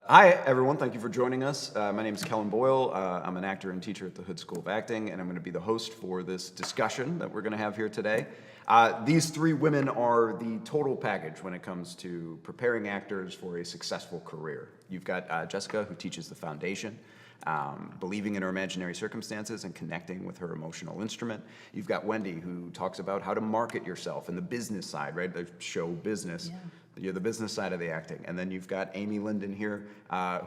Hi, everyone. Thank you for joining us. My name is Kellen Boyle. I'm an actor and teacher at the Houde School of Acting, and I'm going to be the host for this discussion that we're going to have here today. These three women are the total package when it comes to preparing actors for a successful career. You've got Jessica, who teaches the foundation, believing in her imaginary circumstances and connecting with her emotional instrument. You've got Wendy, who talks about how to market yourself and the business side, right? The show business. Yeah. You're the business side of the acting. And then you've got Amy Lyndon here,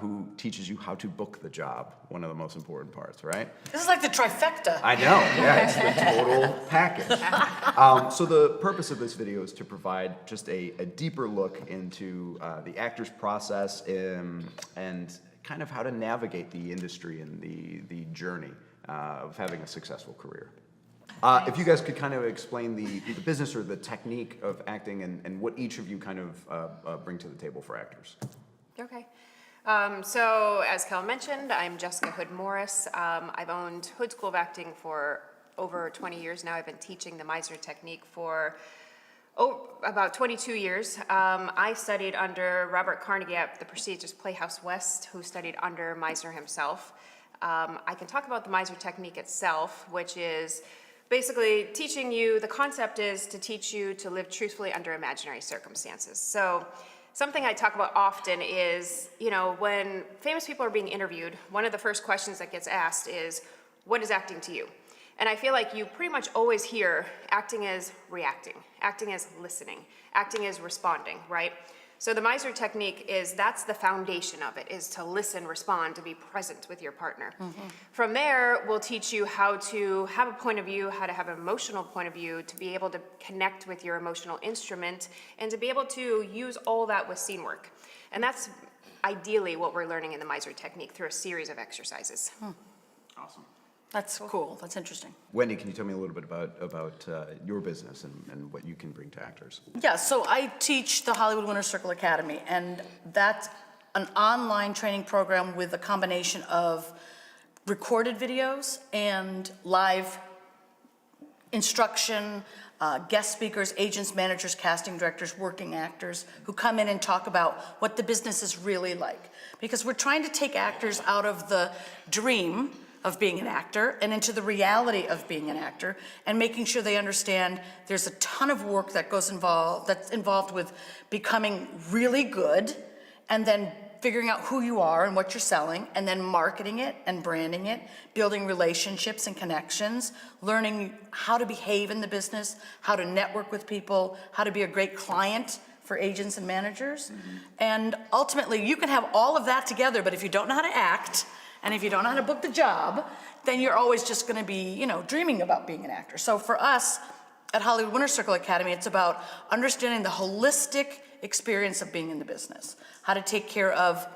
who teaches you how to book the job, one of the most important parts, right? This is like the trifecta. I know, yeah, it's the total package. So the purpose of this video is to provide just a deeper look into the actor's process and kind of how to navigate the industry and the journey of having a successful career. If you guys could kind of explain the business or the technique of acting and what each of you kind of bring to the table for actors. Okay. So as Kel mentioned, I'm Jessica Houde Morris. I've owned Houde School of Acting for over 20 years now. I've been teaching the Meisner technique for about 22 years. I studied under Robert Carnegie at the prestigious Playhouse West, who studied under Meisner himself. I can talk about the Meisner technique itself, which is basically teaching you, the concept is to teach you to live truthfully under imaginary circumstances. So something I talk about often is, when famous people are being interviewed, one of the first questions that gets asked is, what is acting to you? And I feel like you pretty much always hear acting as reacting, acting as listening, acting as responding, right? So the Meisner technique that's the foundation of it, is to listen, respond, to be present with your partner. Mm-hmm. From there, we'll teach you how to have a point of view, how to have an emotional point of view, to be able to connect with your emotional instrument, and to be able to use all that with scene work. And that's ideally what we're learning in the Meisner technique through a series of exercises. Awesome. That's cool. That's interesting. Wendy, can you tell me a little bit about your business and what you can bring to actors? Yeah, so I teach the Hollywood Winter Circle Academy, and that's an online training program with a combination of recorded videos and live instruction, guest speakers, agents, managers, casting directors, working actors who come in and talk about what the business is really like. Because we're trying to take actors out of the dream of being an actor and into the reality of being an actor, and making sure they understand there's a ton of work that's involved with becoming really good, and then figuring out who you are and what you're selling, and then marketing it and branding it, building relationships and connections, learning how to behave in the business, how to network with people, how to be a great client for agents and managers. Mm-hmm. And ultimately, you can have all of that together, but if you don't know how to act, and if you don't know how to book the job, then you're always just going to be, dreaming about being an actor. So for us at Hollywood Winter Circle Academy, it's about understanding the holistic experience of being in the business. How to take care of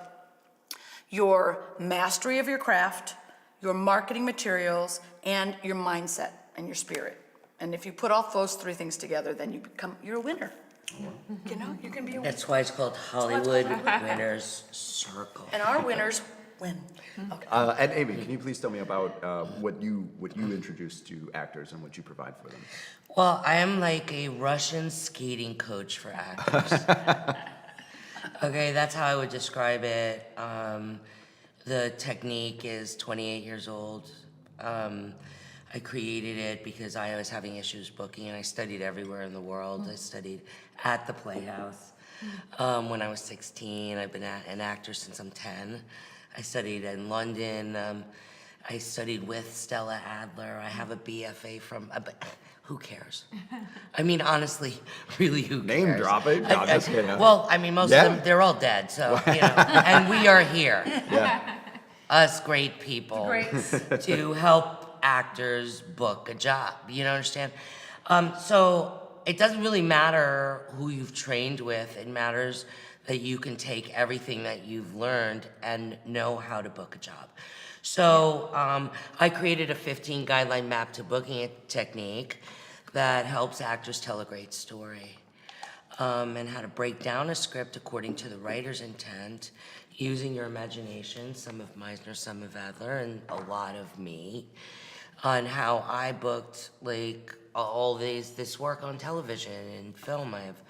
your mastery of your craft, your marketing materials, and your mindset and your spirit. And if you put all those three things together, then you're a winner. Yeah. You can be a winner. That's why it's called Hollywood Winners Circle. And our winners win. Okay. And Amy, can you please tell me about what you introduce to actors and what you provide for them? Well, I am like a Russian skating coach for actors. Okay, that's how I would describe it. The technique is 28 years old. I created it because I was having issues booking, and I studied everywhere in the world. I studied at the Playhouse when I was 16. I've been an actor since I'm 10. I studied in London. I studied with Stella Adler. I have a BFA from, who cares? I mean, honestly, really, who cares? Name dropping? No, just kidding. Well, I mean, most of them, they're all dead, so, and we are here. Yeah. Us great people to help actors book a job, understand? So it doesn't really matter who you've trained with. It matters that you can take everything that you've learned and know how to book a job. So I created a 15 guideline map to booking technique that helps actors tell a great story, and how to break down a script according to the writer's intent, using your imagination, some of Meisner, some of Adler, and a lot of me, on how I booked all this work on television and film. I have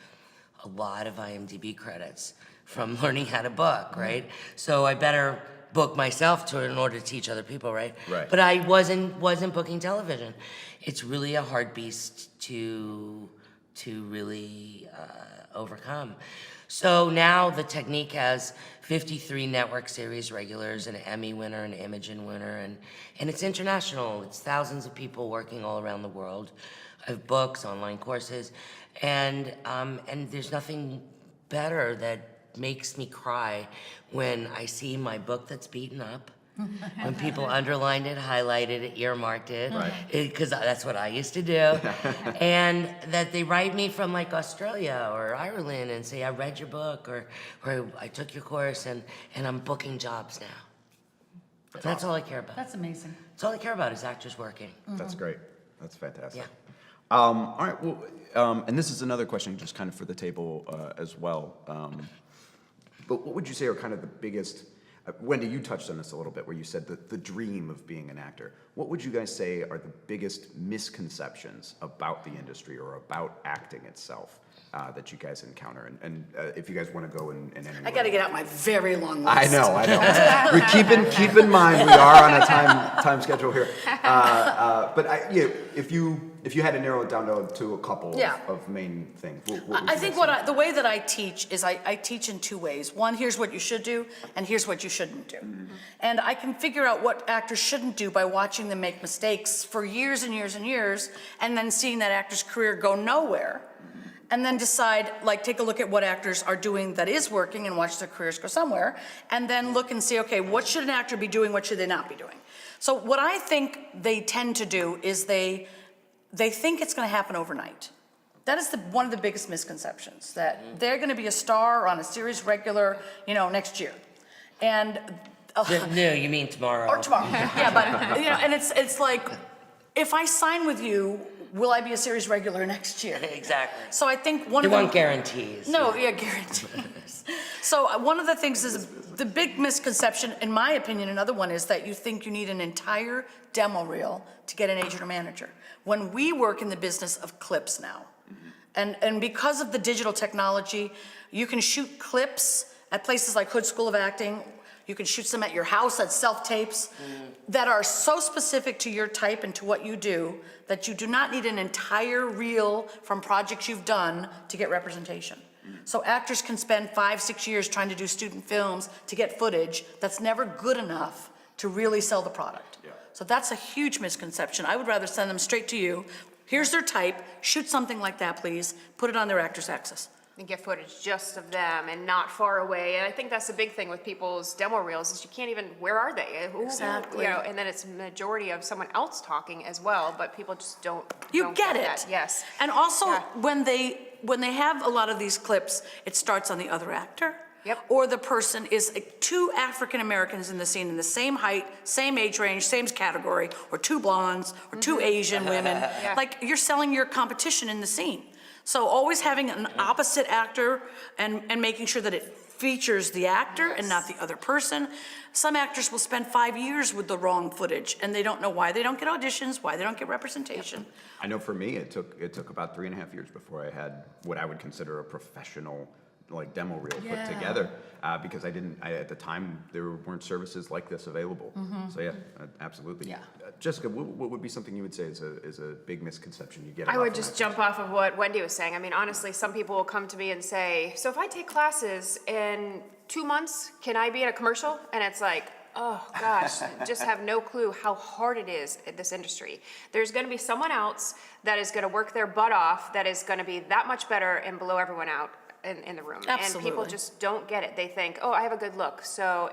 a lot of IMDb credits. from learning how to book, right? So I better book myself in order to teach other people, right? Right. But I wasn't booking television. It's really a hard beast to really overcome. So now the technique has 53 network series regulars, an Emmy winner, an Imagen winner, and it's international. It's thousands of people working all around the world. I have books, online courses, and there's nothing better that makes me cry when I see my book that's beaten up, when people underlined it, highlighted it, earmarked it, because that's what I used to do, and that they write me from like Australia or Ireland and say, I read your book, or I took your course, and I'm booking jobs now. That's all I care about. That's amazing. That's all I care about is actors working. That's great. That's fantastic. Yeah. All right. Well, and this is another question, just kind of for the table as well. But what would you say are kind of the biggest? Wendy, you touched on this a little bit, where you said the dream of being an actor. What would you guys say are the biggest misconceptions about the industry or about acting itself that you guys encounter? And if you guys want to go in any I got to get out my very long list. I know. We keep in mind we are on a time schedule here. But if you had to narrow it down to a couple of main things, what would I you think guys say? the way that I teach is I teach in two ways. One, here's what you should do, and here's what you shouldn't do. And I can figure out what actors shouldn't do by watching them make mistakes for years and years and years, and then seeing that actor's career go nowhere. And then decide, like, take a look at what actors are doing that is working and watch their careers go somewhere, and then look and see, okay, what should an actor be doing, what should they not be doing? So what I think they tend to do is they think it's gonna happen overnight. That is one of the biggest misconceptions, that they're gonna be a star on a series regular, next year. And No, you mean tomorrow. or tomorrow. Yeah, but and it's like, if I sign with you, will I be a series regular next year? Exactly. So I think They want guarantees. No, yeah, guarantees. So one of the things is, the big misconception, in my opinion, another one is that you think you need an entire demo reel to get an agent or manager. When we work in the business of clips now, and because of the digital technology, you can shoot clips at places like Houde School of Acting. You can shoot them at your house, at self-tapes, that are so specific to your type and to what you do that you do not need an entire reel from projects you've done to get representation. So actors can spend 5-6 years trying to do student films to get footage that's never good enough to really sell the product. So that's a huge misconception. I would rather send them straight to you. Here's their type, shoot something like that, please, put it on their Actors Access. And get footage just of them and not far away. And I think that's the big thing with people's demo reels is you can't even, where are they? Exactly. And then it's majority of someone else talking as well, but people just don't Get it. that. Yes. And also, Yeah. when they have a lot of these clips, it starts on the other actor. Yep. Or the person is two African Americans in the scene, in the same height, same age range, same category, or two blondes, or two Asian women. Yeah. Like, you're selling your competition in the scene. So always having an opposite actor and making sure that it features the actor and not the other person. Some actors will spend 5 years with the wrong footage, and they don't know why they don't get auditions, why they don't get representation. I know for me, it took about 3.5 years before I had what I would consider a professional demo reel put together, because at the time there weren't services like this available. So yeah, absolutely. Yeah. Jessica, what would be something you would say is a big misconception you get? I would just jump off of what Wendy was saying. I mean, honestly, some people will come to me and say, so if I take classes in 2 months, can I be in a commercial? And it's like, oh gosh, just have no clue how hard it is in this industry. There's gonna be someone else that is gonna work their butt off, that is gonna be that much better and blow everyone out in the room. Absolutely. And people just don't get it. They think, oh, I have a good look,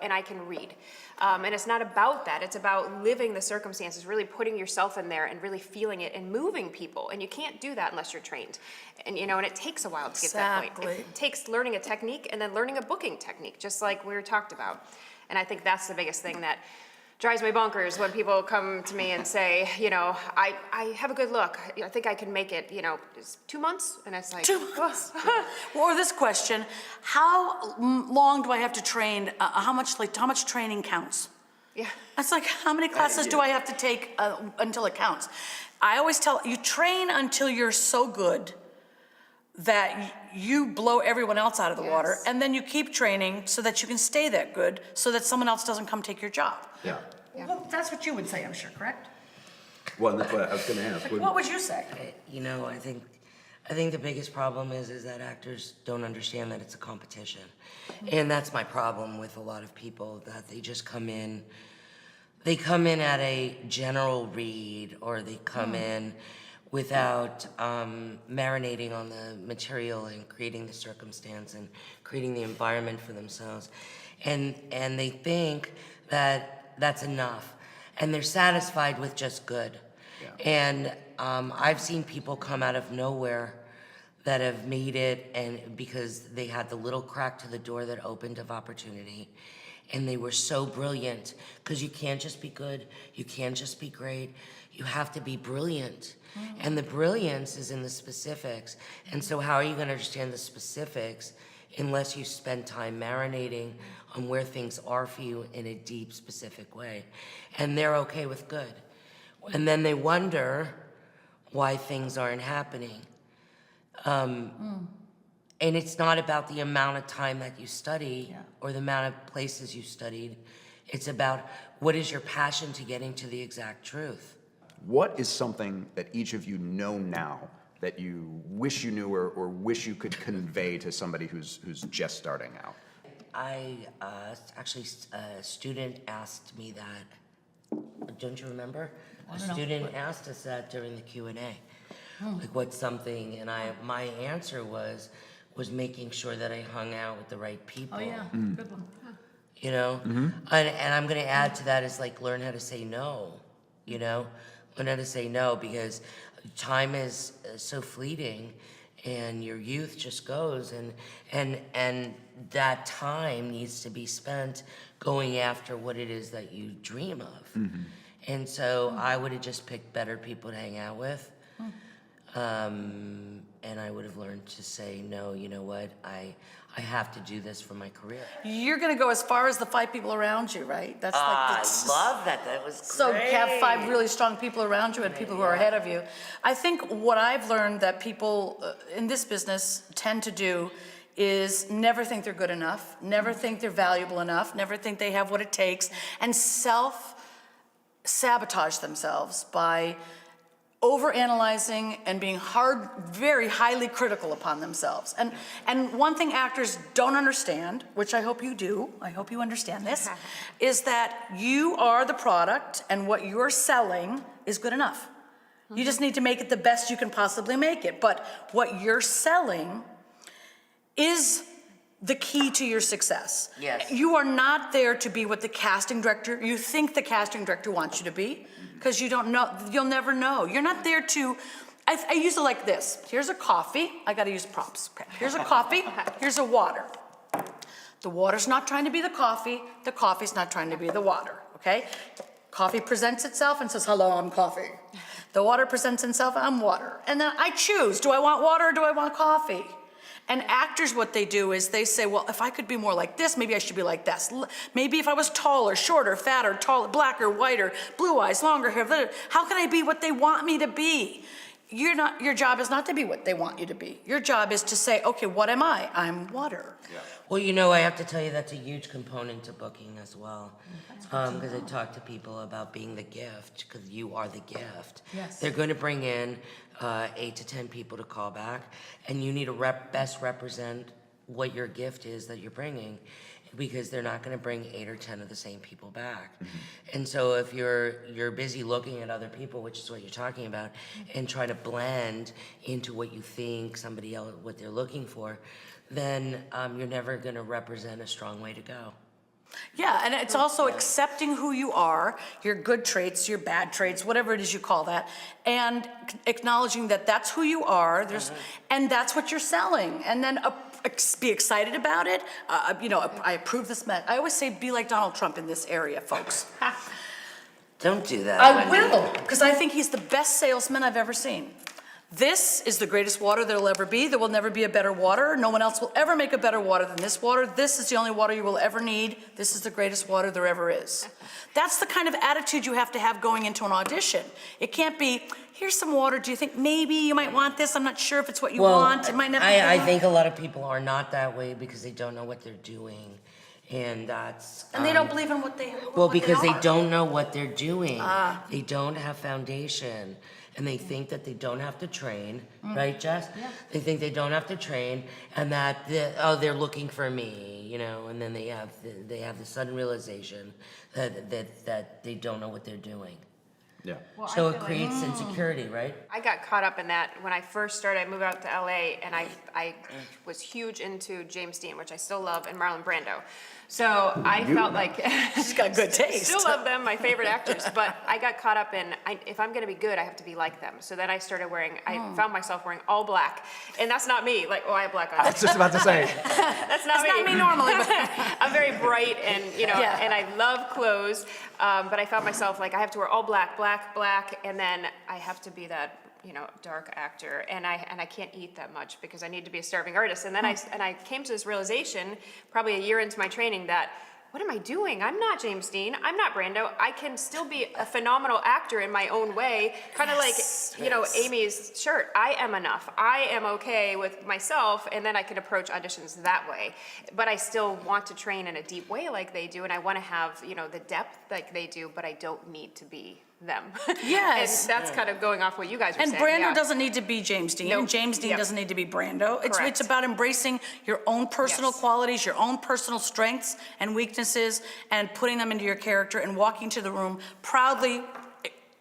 and I can read. And it's not about that. It's about living the circumstances, really putting yourself in there and really feeling it and moving people. And you can't do that unless you're trained. And and it takes a while to get to that point. Exactly. It takes learning a technique and then learning a booking technique, just like we were talked about. And I think that's the biggest thing that drives me bonkers when people come to me and say, I have a good look. I think I can make it, it's 2 months. And it's like, 2 months. Or this question, how long do I have to train? How much training counts? Yeah. It's like, how many classes do I have to take until it counts? I always tell you, train until you're so good that you blow everyone else out of the water, Yes. and then you keep training so that you can stay that good, so that someone else doesn't come take your job. Yeah. Well, that's what you would say, I'm sure, correct? Well, that's what I was gonna ask. What would you say? You know, I think the biggest problem is that actors don't understand that it's a competition. And that's my problem with a lot of people, that they just come in at a general read, or they come in without marinating on the material and creating the circumstance and creating the environment for themselves. And they think that that's enough. And they're satisfied with just good. Yeah. And I've seen people come out of nowhere that have made it, and because they had the little crack to the door that opened of opportunity, and they were so brilliant, because you can't just be good, you can't just be great, you have to be brilliant. And the brilliance is in the specifics. And so how are you going to understand the specifics unless you spend time marinating on where things are for you in a deep, specific way? And they're okay with good. And then they wonder why things aren't happening. And it's not about the amount of time that you study or the amount of places you studied. It's about what is your passion to getting to the exact truth. What is something that each of you know now that you wish you knew or wish you could convey to somebody who's just starting out? Actually, a student asked me that. Don't you remember? A student asked us that during the Q&A. Like, what's something, and my answer was making sure that I hung out with the right people. Oh, yeah, good one. You know? And I'm gonna add to that is, like, learn how to say no, you know? Learn how to say no, because time is so fleeting, and your youth just goes, and that time needs to be spent going after what it is that you dream of. And so I would have just picked better people to hang out with. And I would have learned to say, no, you know what, I have to do this for my career. You're gonna go as far as the 5 people around you, right? That's like I the, love that, that was great. so have 5 really strong people around you and people who are ahead of you. I think what I've learned that people in this business tend to do is never think they're good enough, never think they're valuable enough, never think they have what it takes, and self-sabotage themselves by overanalyzing and being very highly critical upon themselves. And one thing actors don't understand, which I hope you do, I hope you understand this, is that you are the product and what you're selling is good enough. You just need to make it the best you can possibly make it. But what you're selling is the key to your success. Yes. You are not there to be what the casting director, you think the casting director wants you to be, because you don't know, you'll never know. You're not there to, I use it like this. Here's a coffee, I gotta use props. Here's a coffee, here's a water. The water's not trying to be the coffee's not trying to be the water, okay? Coffee presents itself and says, hello, I'm coffee. The water presents itself, I'm water. And then I choose, do I want water or do I want coffee? And actors, what they do is they say, well, if I could be more like this, maybe I should be like this. Maybe if I was taller, shorter, fatter, taller, blacker, whiter, blue eyes, longer hair, how can I be what they want me to be? Your job is not to be what they want you to be. Your job is to say, okay, what am I? I'm water. Yeah. Well, you know, I have to tell you that's a huge component to booking as well. Because I talk to people about being the gift, because you are the gift. Yes. They're going to bring in 8 to 10 people to call back, and you need to best represent what your gift is that you're bringing, because they're not going to bring 8 or 10 of the same people back. And so if you're busy looking at other people, which is what you're talking about, and try to blend into what you think somebody else, what they're looking for, then you're never going to represent a strong way to go. Yeah, and it's also accepting who you are, your good traits, your bad traits, whatever it is you call that, and acknowledging that that's who you are, and that's what you're selling, and then be excited about it. I approve this. I always say, be like Donald Trump in this area, folks. Don't do that, I Wendy. will, because I think he's the best salesman I've ever seen. This is the greatest water there'll ever be. There will never be a better water. No one else will ever make a better water than this water. This is the only water you will ever need. This is the greatest water there ever is. That's the kind of attitude you have to have going into an audition. It can't be, here's some water. Do you think maybe you might want this? I'm not sure if it's what you want. It might not be. I think a lot of people are not that way because they don't know what they're doing. And that's... And they don't believe in what they Well, what they because they are. don't know what they're doing. They don't have foundation. And they think that they don't have to train, right, Jess? Yeah. They think they don't have to train, and that they're looking for me, you know. And then they have the sudden realization that they don't know what they're doing. Yeah. So it creates insecurity, right? I got caught up in that when I first started. I moved out to LA, and I was huge into James Dean, which I still love, and Marlon Brando. So I felt like She's got good taste. Still love them, my favorite actors. But I got caught up in if I'm going to be good, I have to be like them. So then I started I found myself wearing all black, and that's not me. Like, I have black eyes. I was just about to say. That's not It's not me normally, but I'm very bright, and Yeah. and I love clothes. But I found myself like I have to wear all black, and then I have to be that dark actor, and I can't eat that much because I need to be a starving artist. And then I came to this realization probably a year into my training that, what am I doing? I'm not James Dean. I'm not Brando. I can still be a phenomenal actor in my own way, kind of like Amy's shirt. I am enough. I am okay with myself, and then I can approach auditions that way. But I still want to train in a deep way like they do, and I want to have the depth like they do, but I don't need to be them. Yes. And that's kind of going off what you guys were And saying. Brando yeah. doesn't need to be James Dean, Nope. and James Dean Yep. doesn't need to be Brando. It's Correct. about embracing your own personal Yes. qualities, your own personal strengths and weaknesses, and putting them into your character and walking to the room proudly,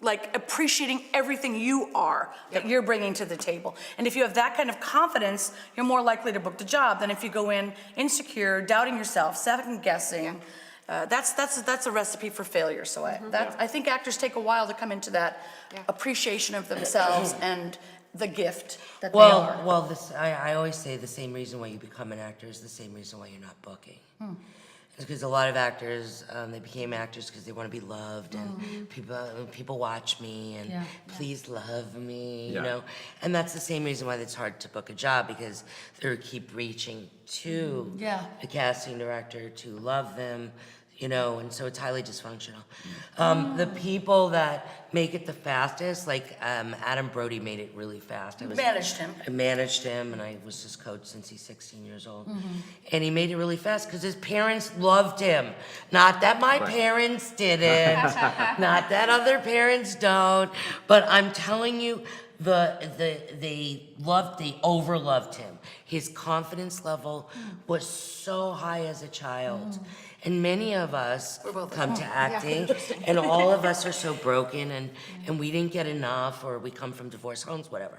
like appreciating everything you are that you're bringing to the table. And if you have that kind of confidence, you're more likely to book the job than if you go in insecure, doubting yourself, second guessing. That's a recipe for failure. So I think actors take a while to come into that appreciation of themselves and the gift that they are. Well, I always say the same reason why you become an actor is the same reason why you're not booking. It's because a lot of actors, they became actors because they want to be loved, and people watch me, and please love me, you know. And that's the same reason why it's hard to book a job, because they keep reaching to the casting director to love them, and so it's highly dysfunctional. The people that make it the fastest, like Adam Brody made it really fast. Managed him. I managed him, and I was his coach since he's 16 years old. And he made it really fast because his parents loved him. Not that my parents didn't, not that other parents don't, but I'm telling you, they overloved him. His confidence level was so high as a child. And many of us come to acting, and all of us are so broken, and we didn't get enough, or we come from divorced homes, whatever.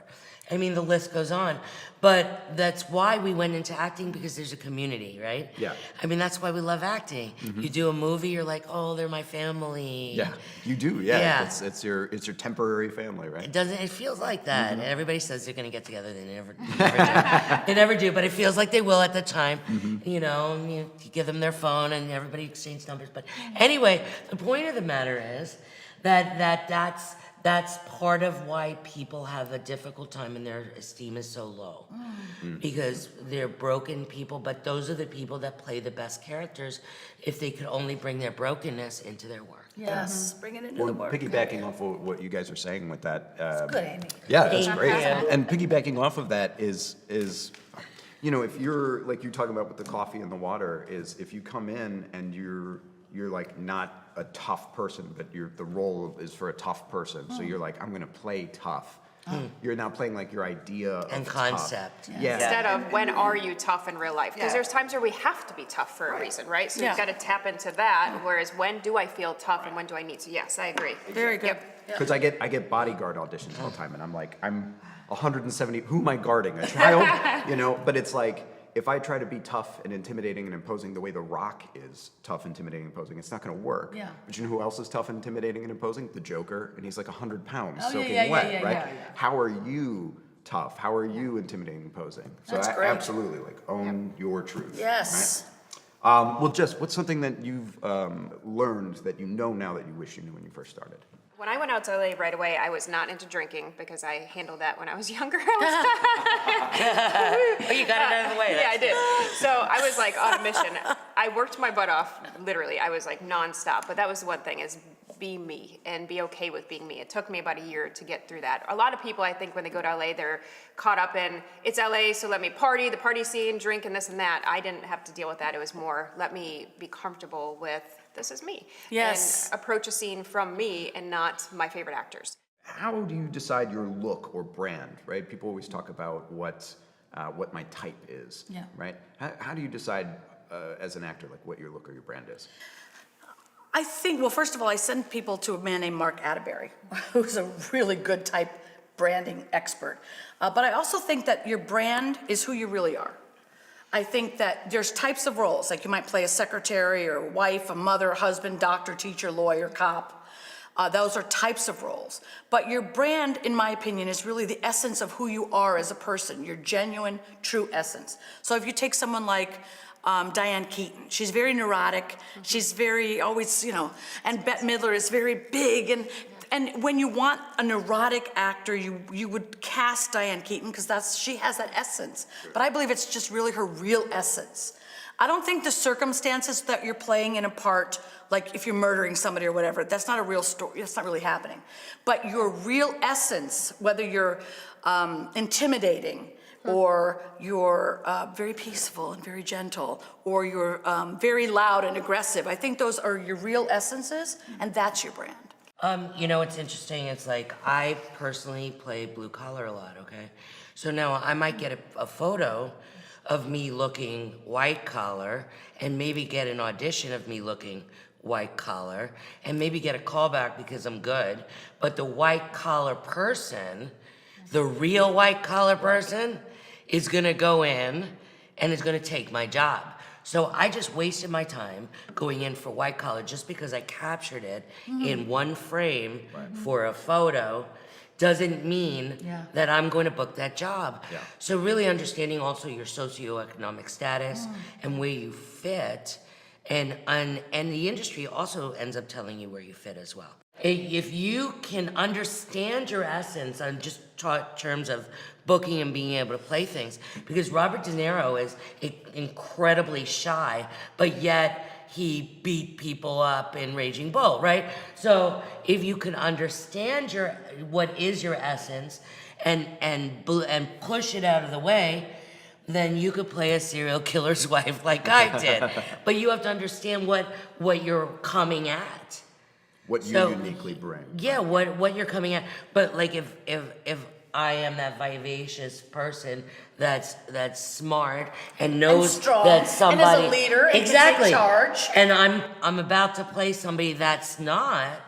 I mean, the list goes on. But that's why we went into acting, because there's a community, right? Yeah. I mean, that's why we love acting. You do a movie, you're like, oh, they're my family. Yeah, you do. Yeah, Yeah. It's your temporary family, right? It feels like that. And everybody says they're going to get together. They never do. They never do, but it feels like they will at the time. And you give them their phone, and everybody exchanges numbers. But anyway, the point of the matter is that's part of why people have a difficult time and their esteem is so low. Because they're broken people, but those are the people that play the best characters if they could only bring their brokenness into their work. Yes, bring it into the Well, work. piggybacking off of what you guys are saying with that. Good, Amy. Yeah, that's Thank great. you. And piggybacking off of that is, if you're, like you're talking about with the coffee and the water, is if you come in and you're like not a tough person, but the role is for a tough person. So you're like, I'm gonna play tough. You're now playing like your idea of And tough. concept. Yeah. Instead of when are you tough in real life? Because there's times where we have to be tough for a reason, right? So Yeah. you've got to tap into that. Whereas when do I feel tough and when do I need to? Yes, I agree. Very good. Yep. Because I get bodyguard auditions all the time, and I'm like, I'm 170. Who am I guarding? A child? But it's like, if I try to be tough and intimidating and imposing the way The Rock is tough, intimidating, and imposing, it's not going to work. Yeah. But you know who else is tough, intimidating, and imposing? The Joker, and he's like 100 pounds, Oh, yeah, soaking yeah, wet, yeah, right? yeah, yeah. How are you tough? How are you intimidating, and imposing? So That's great. absolutely, like, own your truth. Yes. Right? Well, Jess, what's something that you've learned that you know now that you wish you knew when you first started? When I went out to LA right away, I was not into drinking because I handled that when I was younger. Oh, you got it out of the way. Yeah, I did. So I was like on a mission. I worked my butt off, literally. I was like nonstop. But that was the one thing, is be me and be okay with being me. It took me about a year to get through that. A lot of people, I think, when they go to LA, they're caught up in, it's LA, so let me party, the party scene, drink, and this and that. I didn't have to deal with that. It was more, let me be comfortable with, this is me. Yes. And approach a scene from me and not my favorite actors. How do you decide your look or brand, right? People always talk about what my type is, Yeah. right? How do you decide as an actor, like what your look or your brand is? I think, well, first of all, I send people to a man named Mark Atterbury, who's a really good type branding expert. But I also think that your brand is who you really are. I think that there's types of roles, like you might play a secretary or a wife, a mother, husband, doctor, teacher, lawyer, cop. Those are types of roles. But your brand, in my opinion, is really the essence of who you are as a person, your genuine, true essence. So if you take someone like Diane Keaton, she's very neurotic, she's very always, and Bette Midler is very big, and when you want a neurotic actor, you would cast Diane Keaton because she has that essence. But I believe it's just really her real essence. I don't think the circumstances that you're playing in a part, like if you're murdering somebody or whatever, that's not a real story, that's not really happening. But your real essence, whether you're intimidating, or you're very peaceful and very gentle, or you're very loud and aggressive, I think those are your real essences, and that's your brand. It's interesting. It's like I personally play blue collar a lot, okay? So now I might get a photo of me looking white collar and maybe get an audition of me looking white collar and maybe get a callback because I'm good. But the white collar person, the real white collar person, is gonna go in and is gonna take my job. So I just wasted my time going in for white collar just because I captured it in one frame for a photo doesn't mean that I'm going to book that job. Yeah. So really understanding also your socioeconomic status and where you fit, and the industry also ends up telling you where you fit as well. If you can understand your essence on just terms of booking and being able to play things, because Robert De Niro is incredibly shy, but yet he beat people up in Raging Bull, right? So if you can understand what is your essence and push it out of the way, then you could play a serial killer's wife like I did. But you have to understand what you're coming at. What you uniquely bring. Yeah, what you're coming at. But like if I am that vivacious person that's smart and knows And strong, that somebody and is a leader and exactly can take charge. and I'm about to play somebody that's not,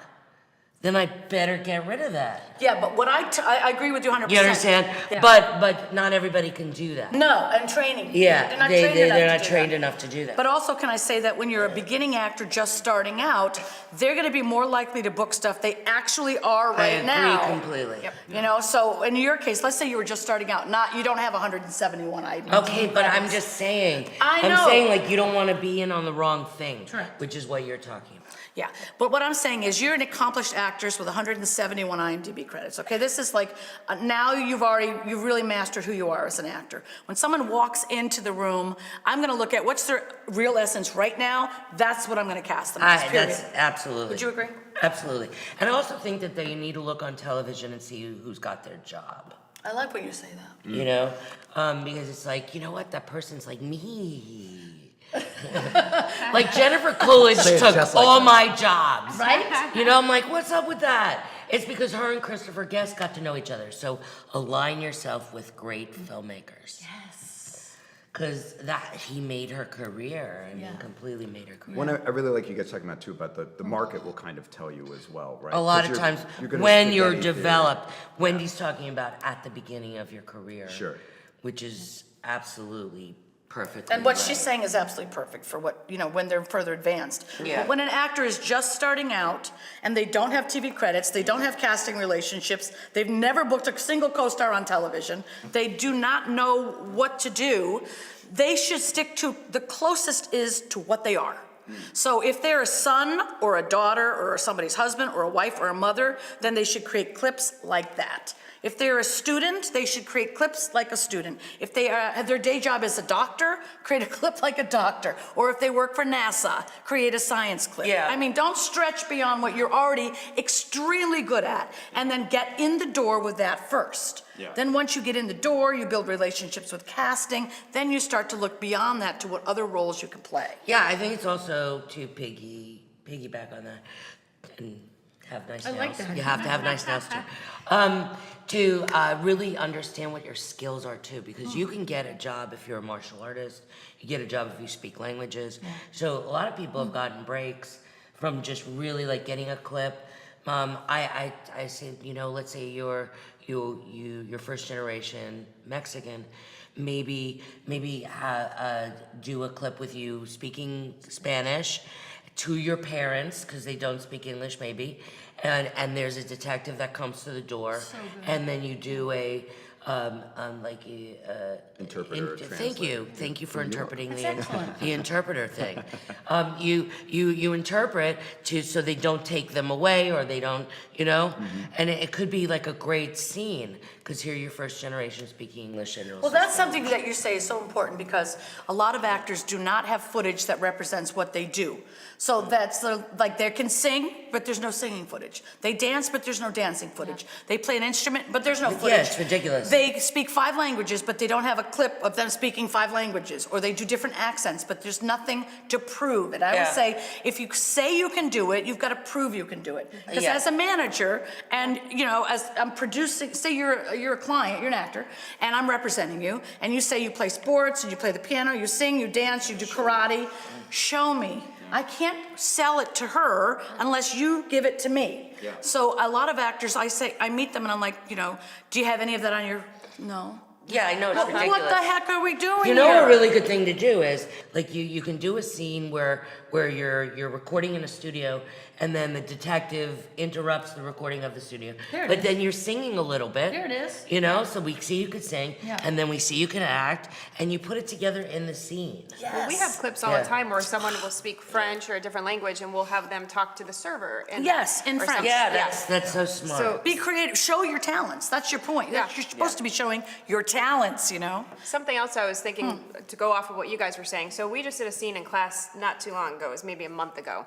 then I better get rid of that. Yeah, but what I agree with you 100%. You understand? Yeah. But not everybody can do that. No, and training. Yeah, They're not they're not trained trained enough enough to do that. But also, can I say that when you're a beginning actor just starting out, they're going to be more likely to book stuff they actually are right now. I agree completely. Yep. So in your case, let's say you were just starting out, you don't have 171 items. Okay, but I'm just saying. I know. I'm saying like you don't want to be in on the wrong thing, Correct. which is what you're talking about. Yeah, but what I'm saying is you're an accomplished actress with 171 IMDb credits, okay? This is like, now you've really mastered who you are as an actor. When someone walks into the room, I'm gonna look at what's their real essence right now, that's what I'm gonna cast them as, period. That's absolutely. Would you agree? Absolutely. And I also think that they need to look on television and see who's got their job. I like when you say that. You know? Because it's like, you know what? That person's like me. Like Jennifer Coolidge Say it took just like all that. my jobs. Right? You know, I'm like, what's up with that? It's because her and Christopher Guest got to know each other. So align yourself with great filmmakers. Yes. Because he made her career. I mean, completely made her career. One I really like you guys talking about too, about the market will kind of tell you as well, right? A lot of 'Cause times gonna when stick you're anything. developed, Wendy's talking about at the beginning of your career. Sure. Which is absolutely perfectly And what right. she's saying is absolutely perfect for what, when they're further advanced. Yeah. But when an actor is just starting out and they don't have TV credits, they don't have casting relationships, they've never booked a single co-star on television, they do not know what to do, they should stick to the closest is to what they are. So if they're a son or a daughter or somebody's husband or a wife or a mother, then they should create clips like that. If they're a student, they should create clips like a student. If they have their day job as a doctor, create a clip like a doctor. Or if they work for NASA, create a science clip. Yeah. I mean, don't stretch beyond what you're already extremely good at, and then get in the door with that first. Yeah. Then once you get in the door, you build relationships with casting, then you start to look beyond that to what other roles you can play. Yeah, I think it's also to piggyback on that and have nice nails. like that. You have to have nice nails too. To really understand what your skills are too, because you can get a job if you're a martial artist. You get a job if you speak languages. So a lot of people have gotten breaks from just really like getting a clip. I say, you know, let's say you're first generation Mexican, maybe do a clip with you speaking Spanish to your parents because they don't speak English maybe, and there's a detective that comes to the door, and then you do a Interpreter, thank you for interpreting the interpreter thing. You interpret so they don't take them away or they don't, you know, and it could be like a great scene because here you're first generation speaking English and Well, that's something that you say is so important because a lot of actors do not have footage that represents what they do. So that's like they can sing, but there's no singing footage. They dance, but there's no dancing footage. They play an instrument, but there's no footage. Yeah, it's ridiculous. They speak 5 languages, but they don't have a clip of them speaking 5 languages. Or they do different accents, but there's nothing to prove. And I would say, if you say you can do it, you've got to prove you can do it. Because as a manager, and you know, as I'm producing, say you're a client, you're an actor, and I'm representing you, and you say you play sports, and you play the piano, you sing, you dance, you do karate, show me. I can't sell it to her unless you give it to me. Yeah. So a lot of actors, I meet them and I'm like, you know, do you have any of that on your, no. Yeah, I know, it's Well, ridiculous. what the heck are we doing You know here? a really good thing to do is like you can do a scene where you're recording in a studio and then the detective interrupts the recording of the studio. There it But is. then you're singing a little bit. There it is. You know, so we see you could sing Yeah. and then we see you can act and you put it together in the scene. Well, we have clips all Yeah. the time where someone will speak French or a different language and we'll have them talk to the server. Yes, in or French. something. Yeah, that's so smart. So Be creative, show your talents, that's your point. Yeah. You're supposed to be showing your talents, you know? something else I was thinking to go off of what you guys were saying. So we just did a scene in class not too long ago. It was maybe a month ago.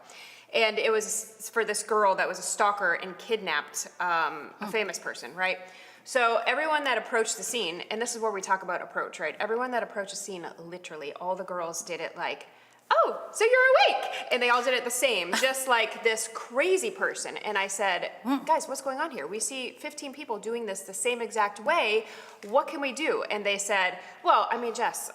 And it was for this girl that was a stalker and kidnapped a famous person, right? So everyone that approached the scene, and this is where we talk about approach, right? Everyone that approached the scene, literally, all the girls did it like, oh, so you're awake. And they all did it the same, just like this crazy person. And I said, guys, what's going on here? We see 15 people doing this the same exact way. What can we do? And they said, well, I mean, Jess,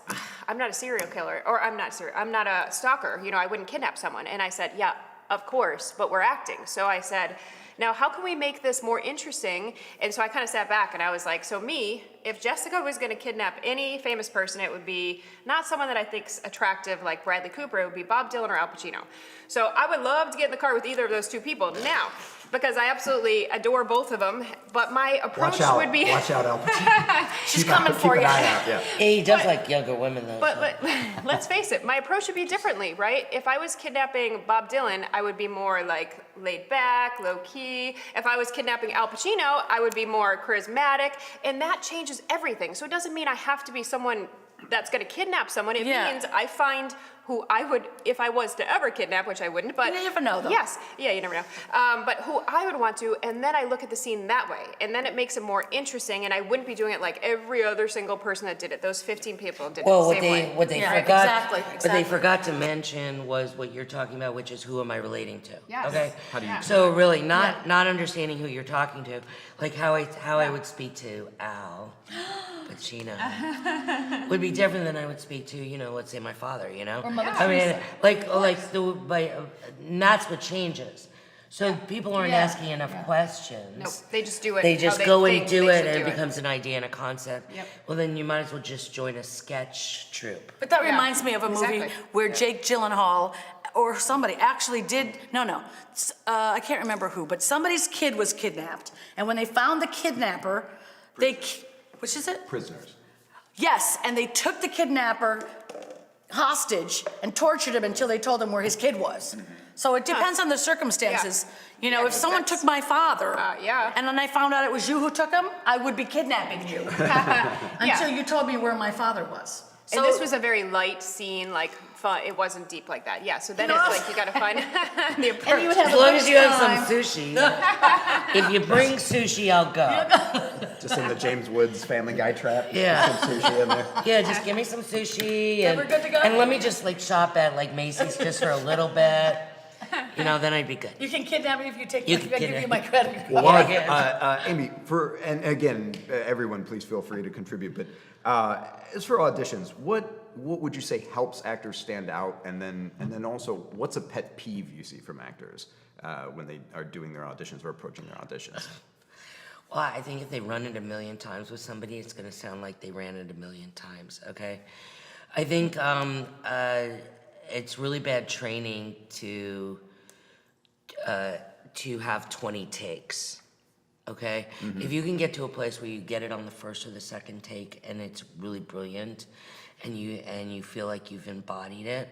I'm not a serial killer, or I'm not a stalker. You know, I wouldn't kidnap someone. And I said, yeah, of course, but we're acting. So I said, now how can we make this more interesting? And so I kind of sat back and I was like, so me, if Jessica was gonna kidnap any famous person, it would be not someone that I think's attractive like Bradley Cooper, it would be Bob Dylan or Al Pacino. So I would love to get in the car with either of those two people now, because I absolutely adore both of them, but my approach would be... Watch out, Al Pacino. She's coming for you. Keep an eye out, yeah. He does like younger women though. so. But let's face it, my approach would be differently, right? If I was kidnapping Bob Dylan, I would be more like laid back, low key. If I was kidnapping Al Pacino, I would be more charismatic, and that changes everything. So it doesn't mean I have to be someone that's gonna kidnap someone. It means I find who I would, if I was to ever kidnap, which I wouldn't, but... You never know, though. Yes, yeah, you never know. But who I would want to, and then I look at the scene that way, and then it makes it more interesting, and I wouldn't be doing it like every other single person that did it. Those 15 people did it the same way. What they Yeah, forgot, exactly, what they exactly. forgot to mention was what you're talking about, which is who am I relating to? Yes. Okay. How do you do So really, not understanding who you're talking to, like how I would speak to Al Pacino would be different than I would speak to, you know, let's say my father, you know. Or Mother I mean, Teresa. and that's what changes. So people aren't asking enough questions. Nope, they just do it They how just they go think and do they it should and do it becomes an idea and a concept. Yep. Well, then you might as well just join a sketch troupe. But that Yeah, reminds me of a movie exactly. where Jake Gyllenhaal or somebody actually did, I can't remember who, but somebody's kid was kidnapped. And when they found the kidnapper, which is it? Prisoners. Yes, and they took the kidnapper hostage and tortured him until they told him where his kid was. So it depends on the circumstances. You know, if someone took my father, yeah. and then I found out it was you who took him, I would be kidnapping you until you told me where my father was. So And this was a very light scene, like fun. It wasn't deep like that. Yeah. So then it's like you got to find the approach. And you would have As the long as best you have time. some sushi. If you bring sushi, I'll go. Just in the James Woods Family Guy trap. Yeah. Some sushi in there. Yeah, just give me some sushi and, we're good to go. and let me just like shop at like Macy's just for a little bit. You know, then I'd be good. You can kidnap me if you take You I can give you kidnap my me. credit card. Well, Yeah. Amy, and again, everyone, please feel free to contribute. But as for auditions, what would you say helps actors stand out, and then also, what's a pet peeve you see from actors when they are doing their auditions or approaching their auditions? Well, I think if they run it a million times with somebody, it's going to sound like they ran it a million times. Okay, I think it's really bad training to have 20 takes. Okay, if you can get to a place where you get it on the first or the second take and it's really brilliant, and you feel like you've embodied it.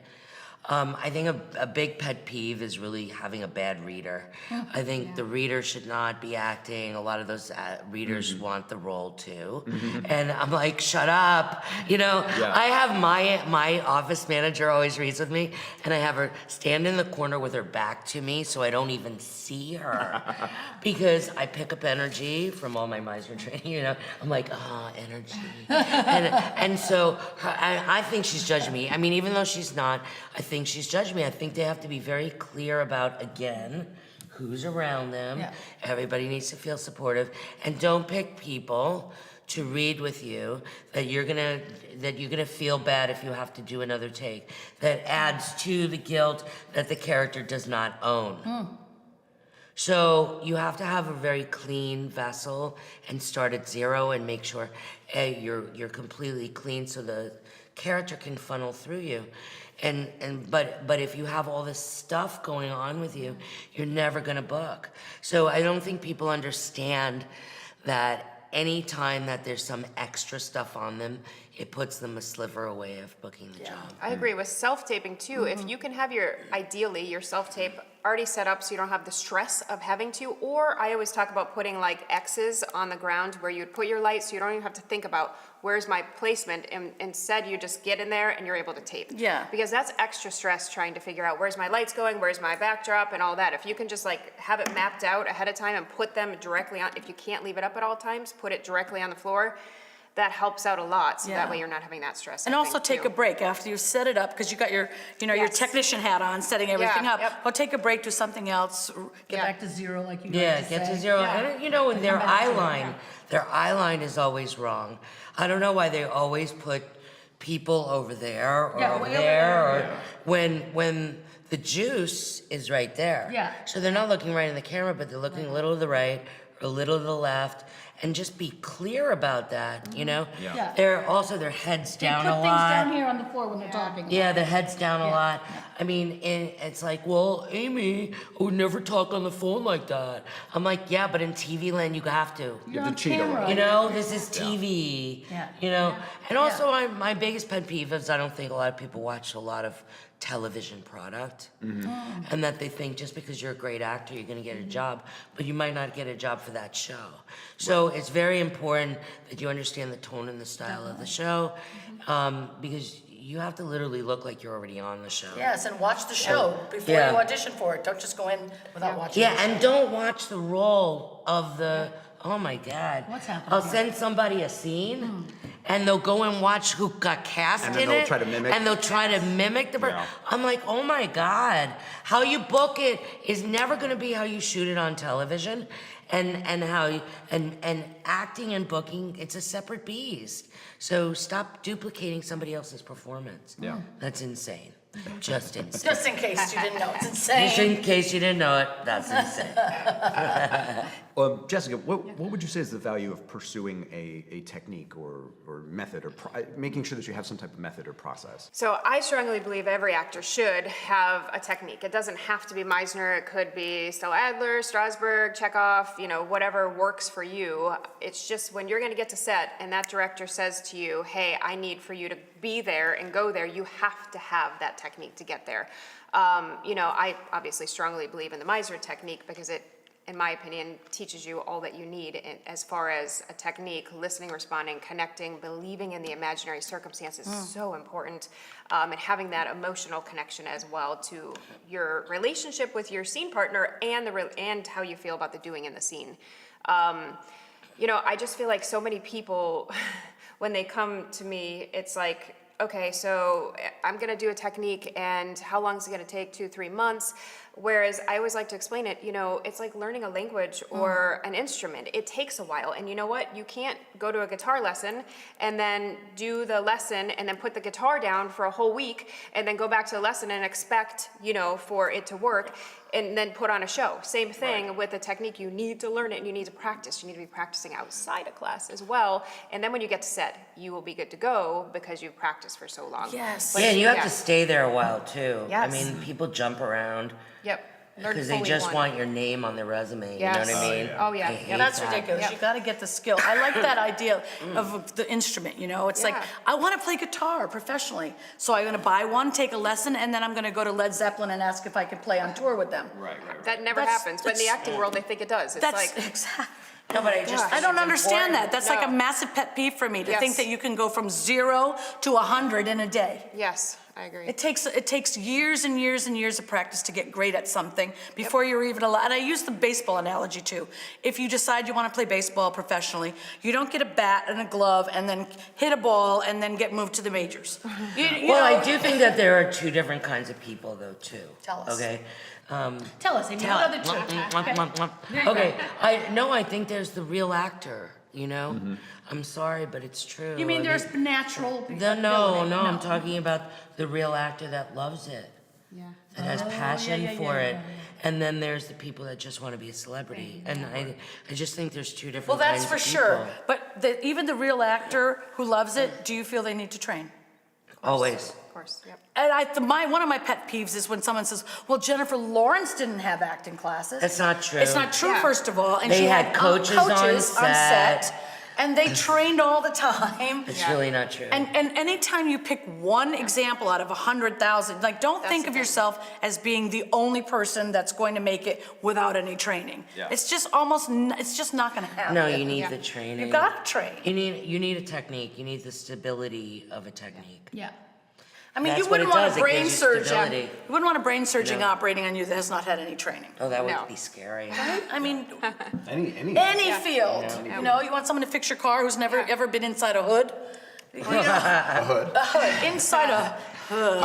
I think a big pet peeve is really having a bad reader. I think the reader should not be acting. A lot of those readers want the role too. And I'm like, shut up. You know, I have my office manager always reads with me, and I have her stand in the corner with her back to me so I don't even see her. Because I pick up energy from all my Meisner training, you know. I'm like, energy. and so I think she's judging me. I mean, even though she's not, I think she's judging me. I think they have to be very clear about, again, who's around them. Yeah. Everybody needs to feel supportive. And don't pick people to read with you that you're gonna feel bad if you have to do another take. That adds to the guilt that the character does not own. So you have to have a very clean vessel and start at zero and make sure you're completely clean so the character can funnel through you. But if you have all this stuff going on with you, you're never gonna book. So I don't think people understand that any time that there's some extra stuff on them, it puts them a sliver away of booking the job. I agree with self-taping too. If you can have ideally your self-tape already set up so you don't have the stress of having to, or I always talk about putting like X's on the ground where you'd put your light so you don't even have to think about where's my placement, and instead you just get in there and you're able to tape. Yeah. Because that's extra stress trying to figure out where's my lights going, where's my backdrop and all that. If you can just like have it mapped out ahead of time and put them directly on, if you can't leave it up at all times, put it directly on the floor. That helps out a lot, so that way you're not having that stress. And also take a break after you set it up, because you got your, your Yes. technician hat on, setting everything Yeah, up. yep. Go take a break, do something else, get Yeah. back to zero like you Yeah, like to get to say. zero. Yeah. And you know, in their come back eye to it, line, their eye line is always wrong. I don't know why they always put people over there or Yeah, over way over there, or there. when the juice is right there. Yeah. So they're not looking right in the camera, but they're looking a little to the right or a little to the left, and just be clear about that, you know? Yeah. They're also, their heads down a Put lot. things down here on the floor when they're talking. Yeah, their head's down a lot. I mean, it's like, well, Amy, I would never talk on the phone like that. I'm like, yeah, but in TV land, you have to. You have to cheat a little. You know, this is TV. Yeah. You know, and also my biggest pet peeve is I don't think a lot of people watch a lot of television product, and that they think just because you're a great actor, you're going to get a job, but you might not get a job for that show. So it's very important that you understand the tone and the style of the show, because you have to literally look like you're already on the show. Yes, and watch the show before Yeah. you audition for it. Don't just go in without watching Yeah, the and show. don't watch the role of the. Oh my God! What's happening I'll here? send somebody a scene, and they'll go and watch who got cast And then in they'll it, try to mimic. and they'll try to mimic the. Yeah. I'm like, oh my God! How you book it is never going to be how you shoot it on television, and how you, and acting and booking, it's a separate beast. So stop duplicating somebody else's performance. Yeah. That's insane. Just insane. Just in case you didn't know, it's insane. Just in case you didn't know it, that's insane. Jessica, what would you say is the value of pursuing a technique or method or making sure that you have some type of method or process? So I strongly believe every actor should have a technique. It doesn't have to be Meisner. It could be Stella Adler, Strasberg, Chekhov, whatever works for you. It's just when you're going to get to set and that director says to you, hey, I need for you to be there and go there, you have to have that technique to get there. I obviously strongly believe in the Meisner technique because it, in my opinion, teaches you all that you need as far as a technique, listening, responding, connecting, believing in the imaginary circumstances is so important, and having that emotional connection as well to your relationship with your scene partner and how you feel about the doing in the scene. I just feel like so many people, when they come to me, it's like, okay, so I'm gonna do a technique and how long is it gonna take, 2-3 months? Whereas I always like to explain it, it's like learning a language or an instrument. It takes a while, and you know what? You can't go to a guitar lesson and then do the lesson and then put the guitar down for a whole week and then go back to the lesson and expect, for it to work and then put on a show. Same thing with the technique. You need to learn it and you need to practice. You need to be practicing outside of class as well. And then when you get to set, you will be good to go because you've practiced for so long. Yes. Yeah, and you have to stay there a while too. Yes. I mean, people jump around Yep. Learn because they fully just one. want your name on their resume. You know Yes. what I mean? Oh, yeah. I Yeah, hate That's that. ridiculous. Yep. You got to get the skill. I like that idea of the instrument, It's like, Yeah. I want to play guitar professionally. So I'm going to buy one, take a lesson, and then I'm going to go to Led Zeppelin and ask if I could play on tour with them. Right. That never That's- happens, but in the that's- acting world, they think it does. It's That's like, exactly. No, but I just Gosh. I don't think it's understand that. important. That's like a No. massive pet peeve for me, to think Yes. that you can go from 0 to 100 in a day. yes, I agree. It takes years and years and years of practice to get great at something before you're even allowed. And I use the baseball analogy too. If you decide you want to play baseball professionally, you don't get a bat and a glove and then hit a ball and then get moved to the majors. Well, I do think that there are two different kinds of people though too. Tell us. Okay. Tell us, Amy, what are the two? Okay, I think there's the real actor, I'm sorry, but it's true. You mean I there's natural No, ability? I'm talking about the real actor that loves it. Yeah. That has passion for it. And then there's the people that just want to be a celebrity. And I just think there's two different Well, that's kinds for of sure. people. But even the real actor who loves it, do you feel they need to train? Always. Of course, yep. And one of my pet peeves is when someone says, well, Jennifer Lawrence didn't have acting classes. That's not true. It's not true, Yeah. first of all. And They she had coaches on set. and they trained all the time. It's really not true. And anytime you pick one example out of 100,000, like, don't That's think the of thing. yourself as being the only person that's going to make it without any training. Yeah. It's just it's just not going to happen. No, you need Yeah. the training. You got to train. You need a technique. You need the stability of a technique. Yeah. I mean, That's you what wouldn't it want does, a it brain gives you surgeon. stability. You wouldn't want a brain surgeon know. operating on you that has not had any training. Oh, that would No. be scary. I mean, Any any field. Yeah. You want someone to fix your car who's never ever been inside a hood? A hood. Inside a hood.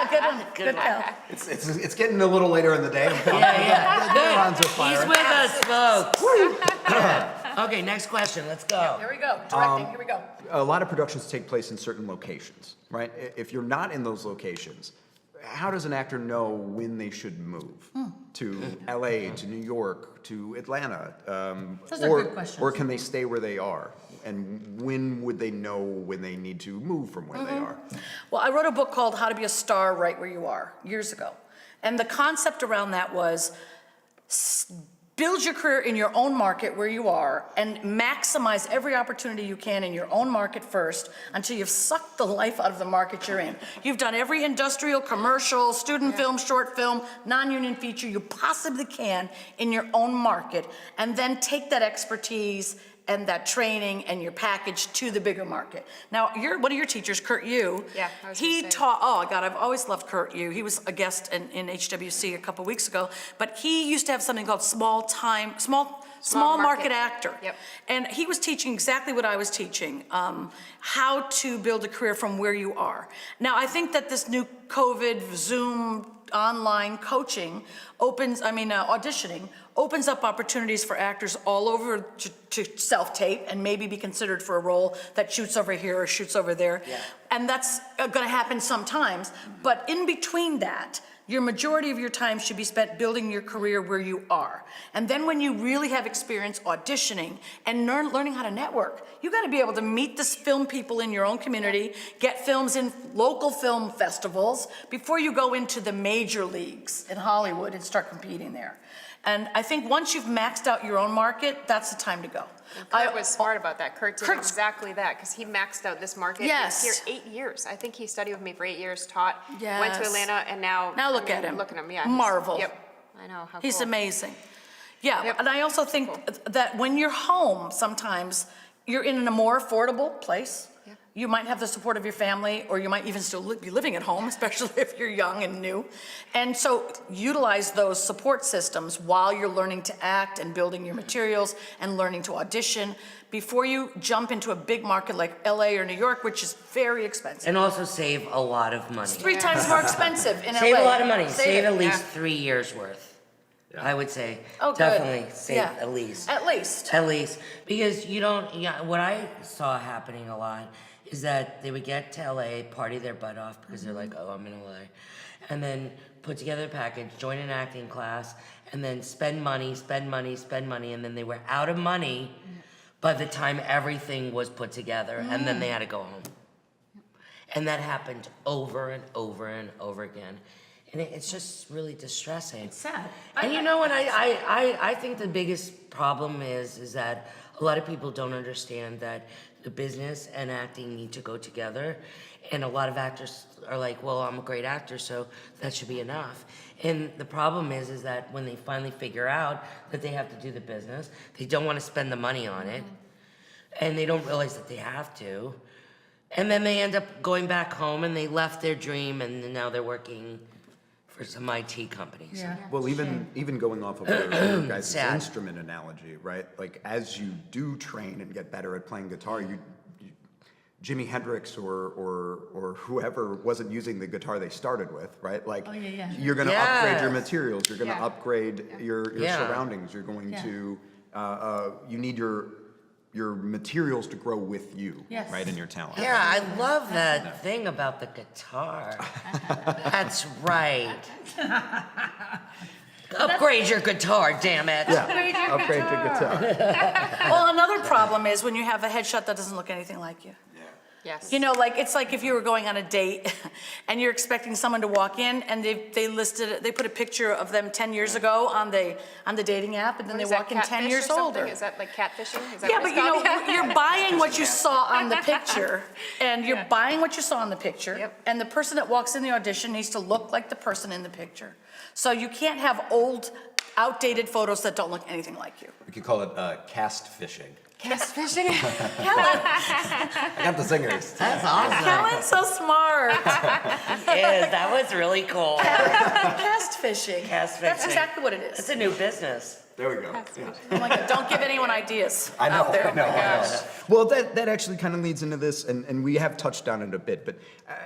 Good one. Good call. It's getting a little later in the day. Yeah. Neurons are He's firing. with us, folks. Okay, next question. Let's go. Here we go. Directing. Here we go. A lot of productions take place in certain locations, right? If you're not in those locations, how does an actor know when they should move to LA, to New York, to Atlanta? Those are good questions. Or can they stay where they are? And when would they know when they need to move from where they are? Well, I wrote a book called How to Be a Star Right Where You Are years ago. And the concept around that was build your career in your own market where you are and maximize every opportunity you can in your own market first until you've sucked the life out of the market you're in. You've done every industrial, commercial, student film, short film, non-union feature you possibly can in your own market, and then take that expertise and that training and your package to the bigger market. Now, one of your teachers, Kurt Yu, Yeah, I was gonna he say. taught, oh God, I've always loved Kurt Yu. He was a guest in HWC a couple weeks ago, but he used to have something called small market market. actor. Yep. And he was teaching exactly what I was teaching, how to build a career from where you are. Now, I think that this new COVID, Zoom, online coaching auditioning opens up opportunities for actors all over to self-tape and maybe be considered for a role that shoots over here or shoots over there. Yeah. And that's gonna happen sometimes, but in between that, Your majority of your time should be spent building your career where you are. And then when you really have experience auditioning and learning how to network, you got to be able to meet the film people in your own community, get films in local film festivals before you go into the major leagues in Hollywood and start competing there. And I think once you've maxed out your own market, that's the time to go. Kurt was smart about that. Kurt did Kurt's- exactly that, because he maxed out this market. Yes. He was here 8 years. I think he studied with me for 8 years, taught, went to Yes. Atlanta, and now. Now look at him. Look at him, yeah. Marvel. Yep, I know, how He's cool. amazing. Yeah, Yep. and I also think that when you're home, sometimes you're in a more affordable place. Yeah. You might have the support of your family, or you might even still be living at home, especially if you're young and new. And so utilize those support systems while you're learning to act and building your materials and learning to audition before you jump into a big market like LA or New York, which is very expensive. And also save a lot of money. 3 times more expensive in LA. Save a lot of money. Save it. at least Yeah. 3 years worth. I would say. Oh, good. Definitely save Yeah. at least. At least. At least. Because you don't, yeah, what I saw happening a lot is that they would get to LA, party their butt off because they're like, oh, I'm in LA. And then put together a package, join an acting class, and then spend money, and then they were out of money by the time everything was put together, and then they had to go home. And that happened over and over and over again. And it's just really distressing. It's sad. And you know what I think the biggest problem is that a lot of people don't understand that the business and acting need to go together. And a lot of actors are like, well, I'm a great actor, so that should be enough. And the problem is that when they finally figure out that they have to do the business, they don't want to spend the money on it. And they don't realize that they have to. And then they end up going back home and they left their dream and now they're working for some IT companies. Yeah. Well, even going off of your guys' Sad. instrument analogy, right? Like as you do train and get better at playing guitar, Jimi Hendrix or whoever wasn't using the guitar they started with, right? Like you're going to upgrade your Yes. materials, you're going to Yeah. upgrade your Yeah. surroundings, you're going to you need your materials to grow with you, Yes. right? And your talent. Yeah, I love that thing about the guitar. That's right. Upgrade your guitar, damn it. Yeah, upgrade to guitar. Well, another problem is when you have a headshot that doesn't look anything like you. Yes. You know, like, it's like if you were going on a date and you're expecting someone to walk in and they put a picture of them 10 years ago on the dating app, and then What they is that, walk in 10 catfish years or something? older. Is that like catfishing? Is that Yeah, what but it's you know, called? you're buying what you saw on the picture, and you're buying what you saw on the picture, Yep. and the person that walks in the audition needs to look like the person in the picture. So you can't have old, outdated photos that don't look anything like you. We could call it cast fishing. Catfishing? I got the singers. That's awesome. Kellen's so smart. Yes, that was really cool. Cast fishing. Cast That's fishing. exactly what it It's is. a new business. There we go. Yeah. Oh my God, don't give anyone ideas I know, out there. I know, I know. Well, that actually kind of leads into this, and we have touched on it a bit, but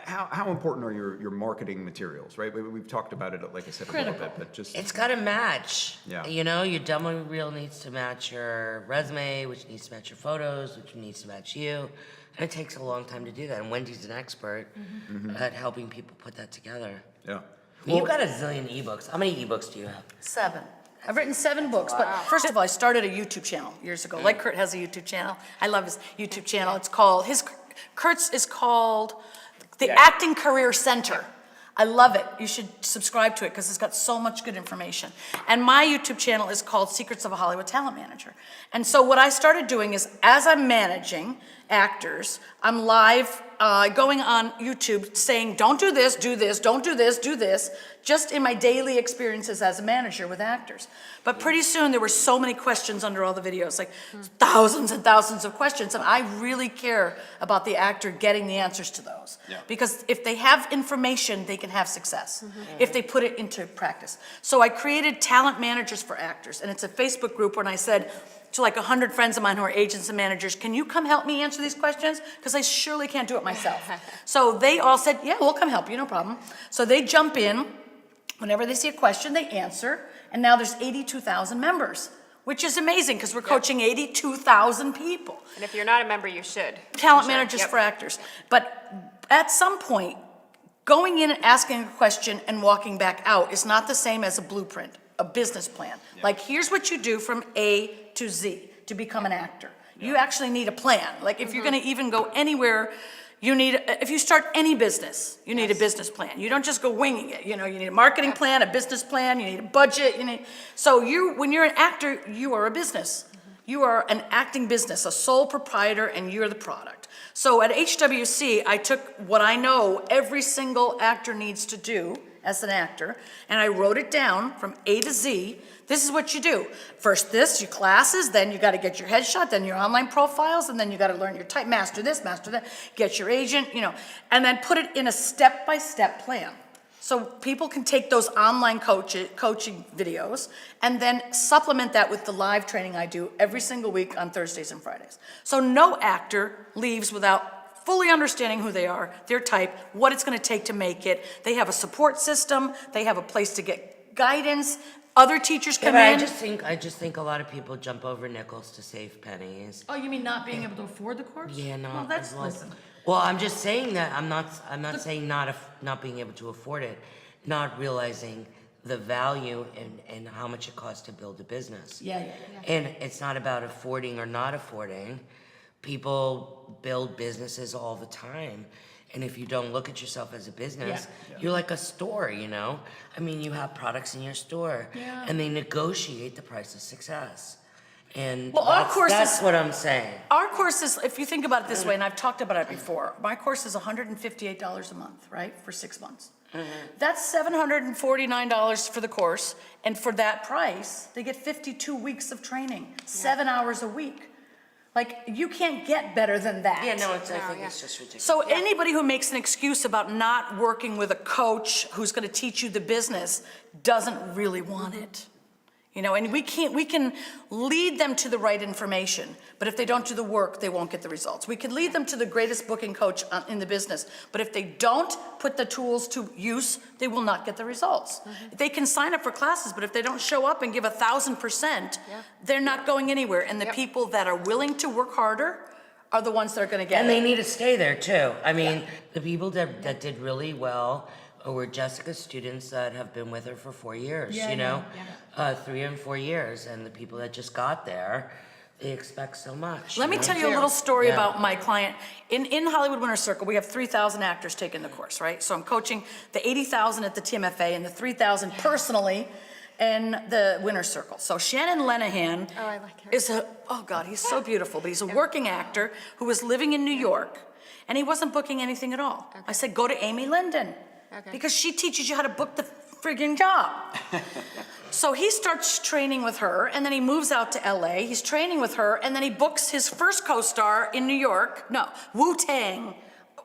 how important are your marketing materials, right? We've talked about it, like I said, a little bit, but just, It's got to match. Yeah. You know, your demo reel needs to match your resume, which needs to match your photos, which needs to match you. And it takes a long time to do that. And Wendy's an expert at helping people put that together. yeah. You've got a zillion ebooks. How many ebooks do you have? 7. I've written 7 books, but first of all, I started a YouTube channel years ago. Like Kurt has a YouTube channel. I love his YouTube channel. It's called, Kurt's is called The Acting Career Center. I love it. You should subscribe to it because it's got so much good information. And my YouTube channel is called Secrets of a Hollywood Talent Manager. And so what I started doing is, as I'm managing actors, I'm live going on YouTube saying, don't do this, do this, don't do this, do this, just in my daily experiences as a manager with actors. But pretty soon there were so many questions under all the videos, like thousands and thousands of questions, and I really care about the actor getting the answers to those. Yeah. Because if they have information, they can have success, if they put it into practice. So I created Talent Managers for Actors, and it's a Facebook group when I said to like 100 friends of mine who are agents and managers, can you come help me answer these questions? Because I surely can't do it myself. So they all said, yeah, we'll come help you, no problem. So they jump in, whenever they see a question, they answer, and now there's 82,000 members, which is amazing because we're coaching 82,000 people. And if you're not a member, you should. Talent For sure. managers Yep. for actors. But at some point, Going in and asking a question and walking back out is not the same as a blueprint, a business plan. Like, here's what you do from A to Z to become an actor. You actually need a plan. Like, if you're gonna even go anywhere, if you start any business, you need a business plan. You don't just go winging it. You need a marketing plan, a business plan, you need a budget, so when you're an actor, you are a business. You are an acting business, a sole proprietor, and you're the product. So at HWC, I took what I know every single actor needs to do as an actor, and I wrote it down from A to Z. This is what you do. First your classes, then you gotta get your headshot, then your online profiles, and then you gotta learn your type, master this, master that, get your agent, and then put it in a step-by-step plan. So people can take those online coaching videos and then supplement that with the live training I do every single week on Thursdays and Fridays. So no actor leaves without fully understanding who they are, their type, what it's gonna take to make it. They have a support system, they have a place to get guidance, other teachers come in. I just think a lot of people jump over nickels to save pennies. Oh, you mean not being able to afford the course? Yeah, no. Well, listen. Well, I'm just saying that, I'm not saying not being able to afford it, not realizing the value and how much it costs to build a business. Yeah. And it's not about affording or not affording. People build businesses all the time. And if you don't look at yourself as a business, you're like a store, I mean, you have products in your store and they negotiate the price of success. And that's what I'm saying. Our course is, if you think about it this way, and I've talked about it before, my course is $158 a month, right, for 6 months. That's $749 for the course, and for that price, they get 52 weeks of training, 7 hours a week. Like, you can't get better than that. Yeah, no, I think it's just ridiculous. So anybody who makes an excuse about not working with a coach who's gonna teach you the business doesn't really want it. And we can lead them to the right information, but if they don't do the work, they won't get the results. We can lead them to the greatest booking coach in the business, but if they don't put the tools to use, they will not get the results. They can sign up for classes, but if they don't show up and give 1,000%, they're not going anywhere. And the people that are willing to work harder are the ones that are gonna get it. And they need to stay there too. I mean, the people that did really well were Jessica's students that have been with her for 4 years, 3 and 4 years. And the people that just got there, they expect so much. Let me tell you a little story about my client. In Hollywood Winter Circle, we have 3,000 actors taking the course, right? So I'm coaching the 80,000 at the TMFA and the 3,000 personally in the Winter Circle. So Shannon Lenahan I like her. is he's so beautiful, but he's a working actor who was living in New York, and he wasn't booking anything at all. I said, go to Amy Lyndon, because she teaches you how to book the friggin' job. So he starts training with her, and then he moves out to LA. He's training with her, and then he books his first co-star in New York. No, Wu-Tang,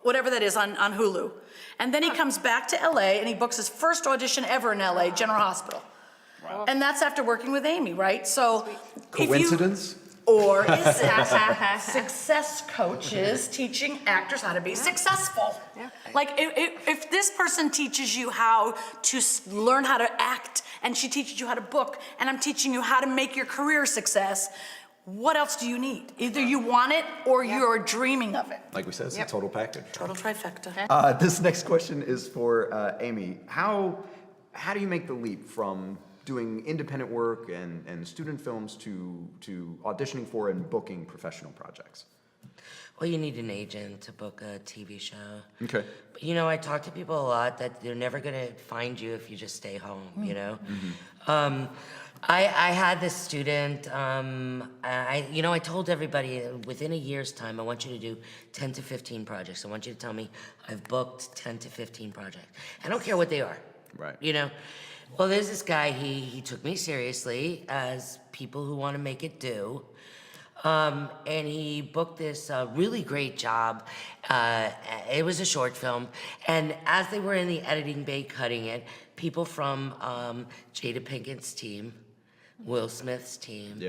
whatever that is, on Hulu. And then he comes back to LA, and he books his first audition ever in LA, General Hospital. Wow. And that's after working with Amy, right? So, Coincidence? Or is it success coaches teaching actors how to be successful? Like, if this person teaches you how to learn how to act, and she teaches you how to book, and I'm teaching you how to make your career success, what else do you need? Either you want it or you're dreaming of it. Like we said, it's a total package. Total trifecta. This next question is for Amy. How do you make the leap from doing independent work and student films to auditioning for and booking professional projects? Well, you need an agent to book a TV show. Okay. But, I talk to people a lot that they're never gonna find you if you just stay home, I had this student, I told everybody within a year's time, I want you to do 10 to 15 projects. I want you to tell me I've booked 10 to 15 projects. I don't care what they are. Right. Well, there's this guy, he took me seriously, as people who want to make it do. And he booked this really great job. It was a short film. And as they were in the editing bay cutting it, people from Jada Pinkett's team, Will Smith's team,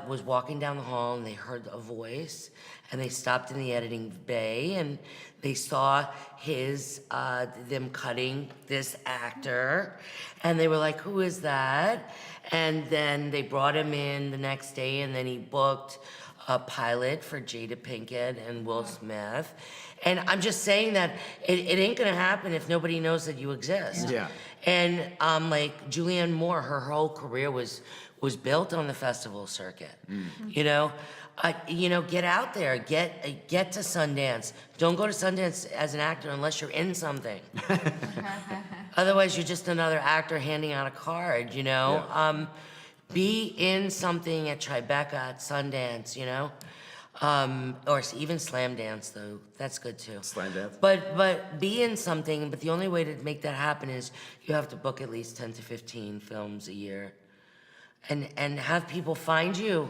was walking down the hall, and they heard a voice, and they stopped in the editing bay, and they saw them cutting this actor, and they were like, who is that? And then they brought him in the next day, and then he booked a pilot for Jada Pinkett and Will Smith. And I'm just saying that it ain't gonna happen if nobody knows that you exist. Yeah. And like Julianne Moore, her whole career was built on the festival circuit. You know, get out there, get to Sundance. Don't go to Sundance as an actor unless you're in something. Otherwise, you're just another actor handing out a card. You know, Yeah. Be in something at Tribeca, at Sundance. You know. Or even Slam Dance, though. That's good too. Slam Dance. But be in something, but the only way to make that happen is you have to book at least 10 to 15 films a year. And have people find you.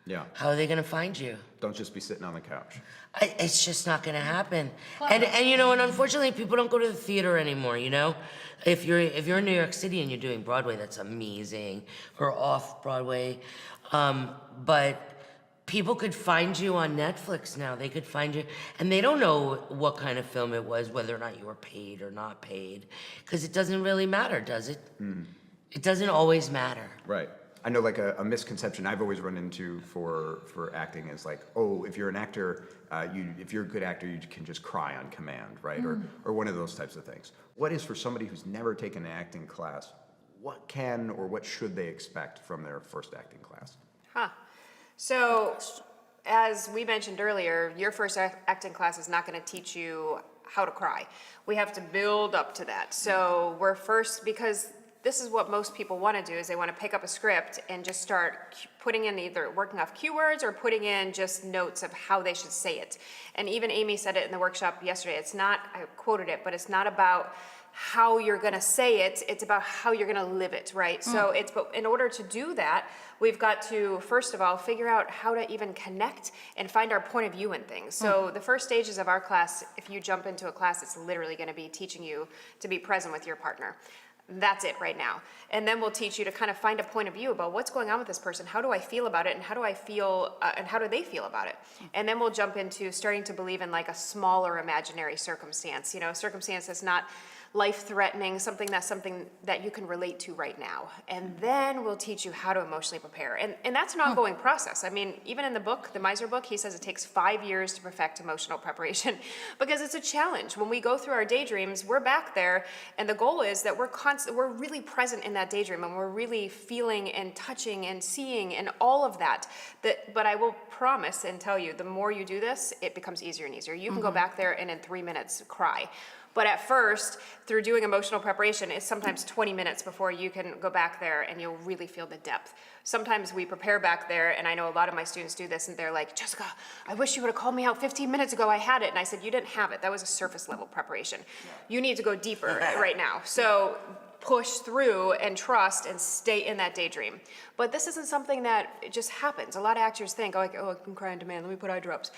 Yeah. How are they gonna find you? Don't just be sitting on the couch. It's just not gonna happen. And unfortunately people don't go to the theater anymore, you know? If you're in New York City and you're doing Broadway, that's amazing. Or off Broadway. But people could find you on Netflix now. They could find you, and they don't know what kind of film it was, whether or not you were paid or not paid, because it doesn't really matter, does it? It doesn't always matter. Right. I know like a misconception I've always run into for acting is like, oh, if you're an actor, if you're a good actor, you can just cry on command, right? Or one of those types of things. What is for somebody who's never taken an acting class, what can or what should they expect from their first acting class? So, as we mentioned earlier, your first acting class is not going to teach you how to cry. We have to build up to that. So we're first, because this is what most people want to do, is they want to pick up a script and just start putting in, either working off keywords or putting in just notes of how they should say it. And even Amy said it in the workshop yesterday. It's not, I quoted it, but it's not about how you're going to say it, it's about how you're going to live it, right? So but in order to do that, we've got to, first of all, figure out how to even connect and find our point of view in things. So the first stages of our class, if you jump into a class, it's literally going to be teaching you to be present with your partner. That's it right now. And then we'll teach you to kind of find a point of view about what's going on with this person. How do I feel about it? And how do I feel, and how do they feel about it? And then we'll jump into starting to believe in like a smaller imaginary circumstance, a circumstance that's not life-threatening, something that you can relate to right now. And then we'll teach you how to emotionally prepare. And that's an ongoing process. I mean, even in the book, the Meisner book, he says it takes 5 years to perfect emotional preparation because it's a challenge. When we go through our daydreams, we're back there, and the goal is that we're really present in that daydream, and we're really feeling and touching and seeing and all of that. But I will promise and tell you, the more you do this, it becomes easier and easier. You can go back there and in 3 minutes cry. But at first, through doing emotional preparation, it's sometimes 20 minutes before you can go back there and you'll really feel the depth. Sometimes we prepare back there, and I know a lot of my students do this, and they're like, Jessica, I wish you would have called me out 15 minutes ago. I had it. And I said, you didn't have it. That was a surface level preparation. You need to go deeper right now. So push through and trust and stay in that daydream. But this isn't something that just happens. A lot of actors think, oh, I can cry on demand. Let me put eye drops.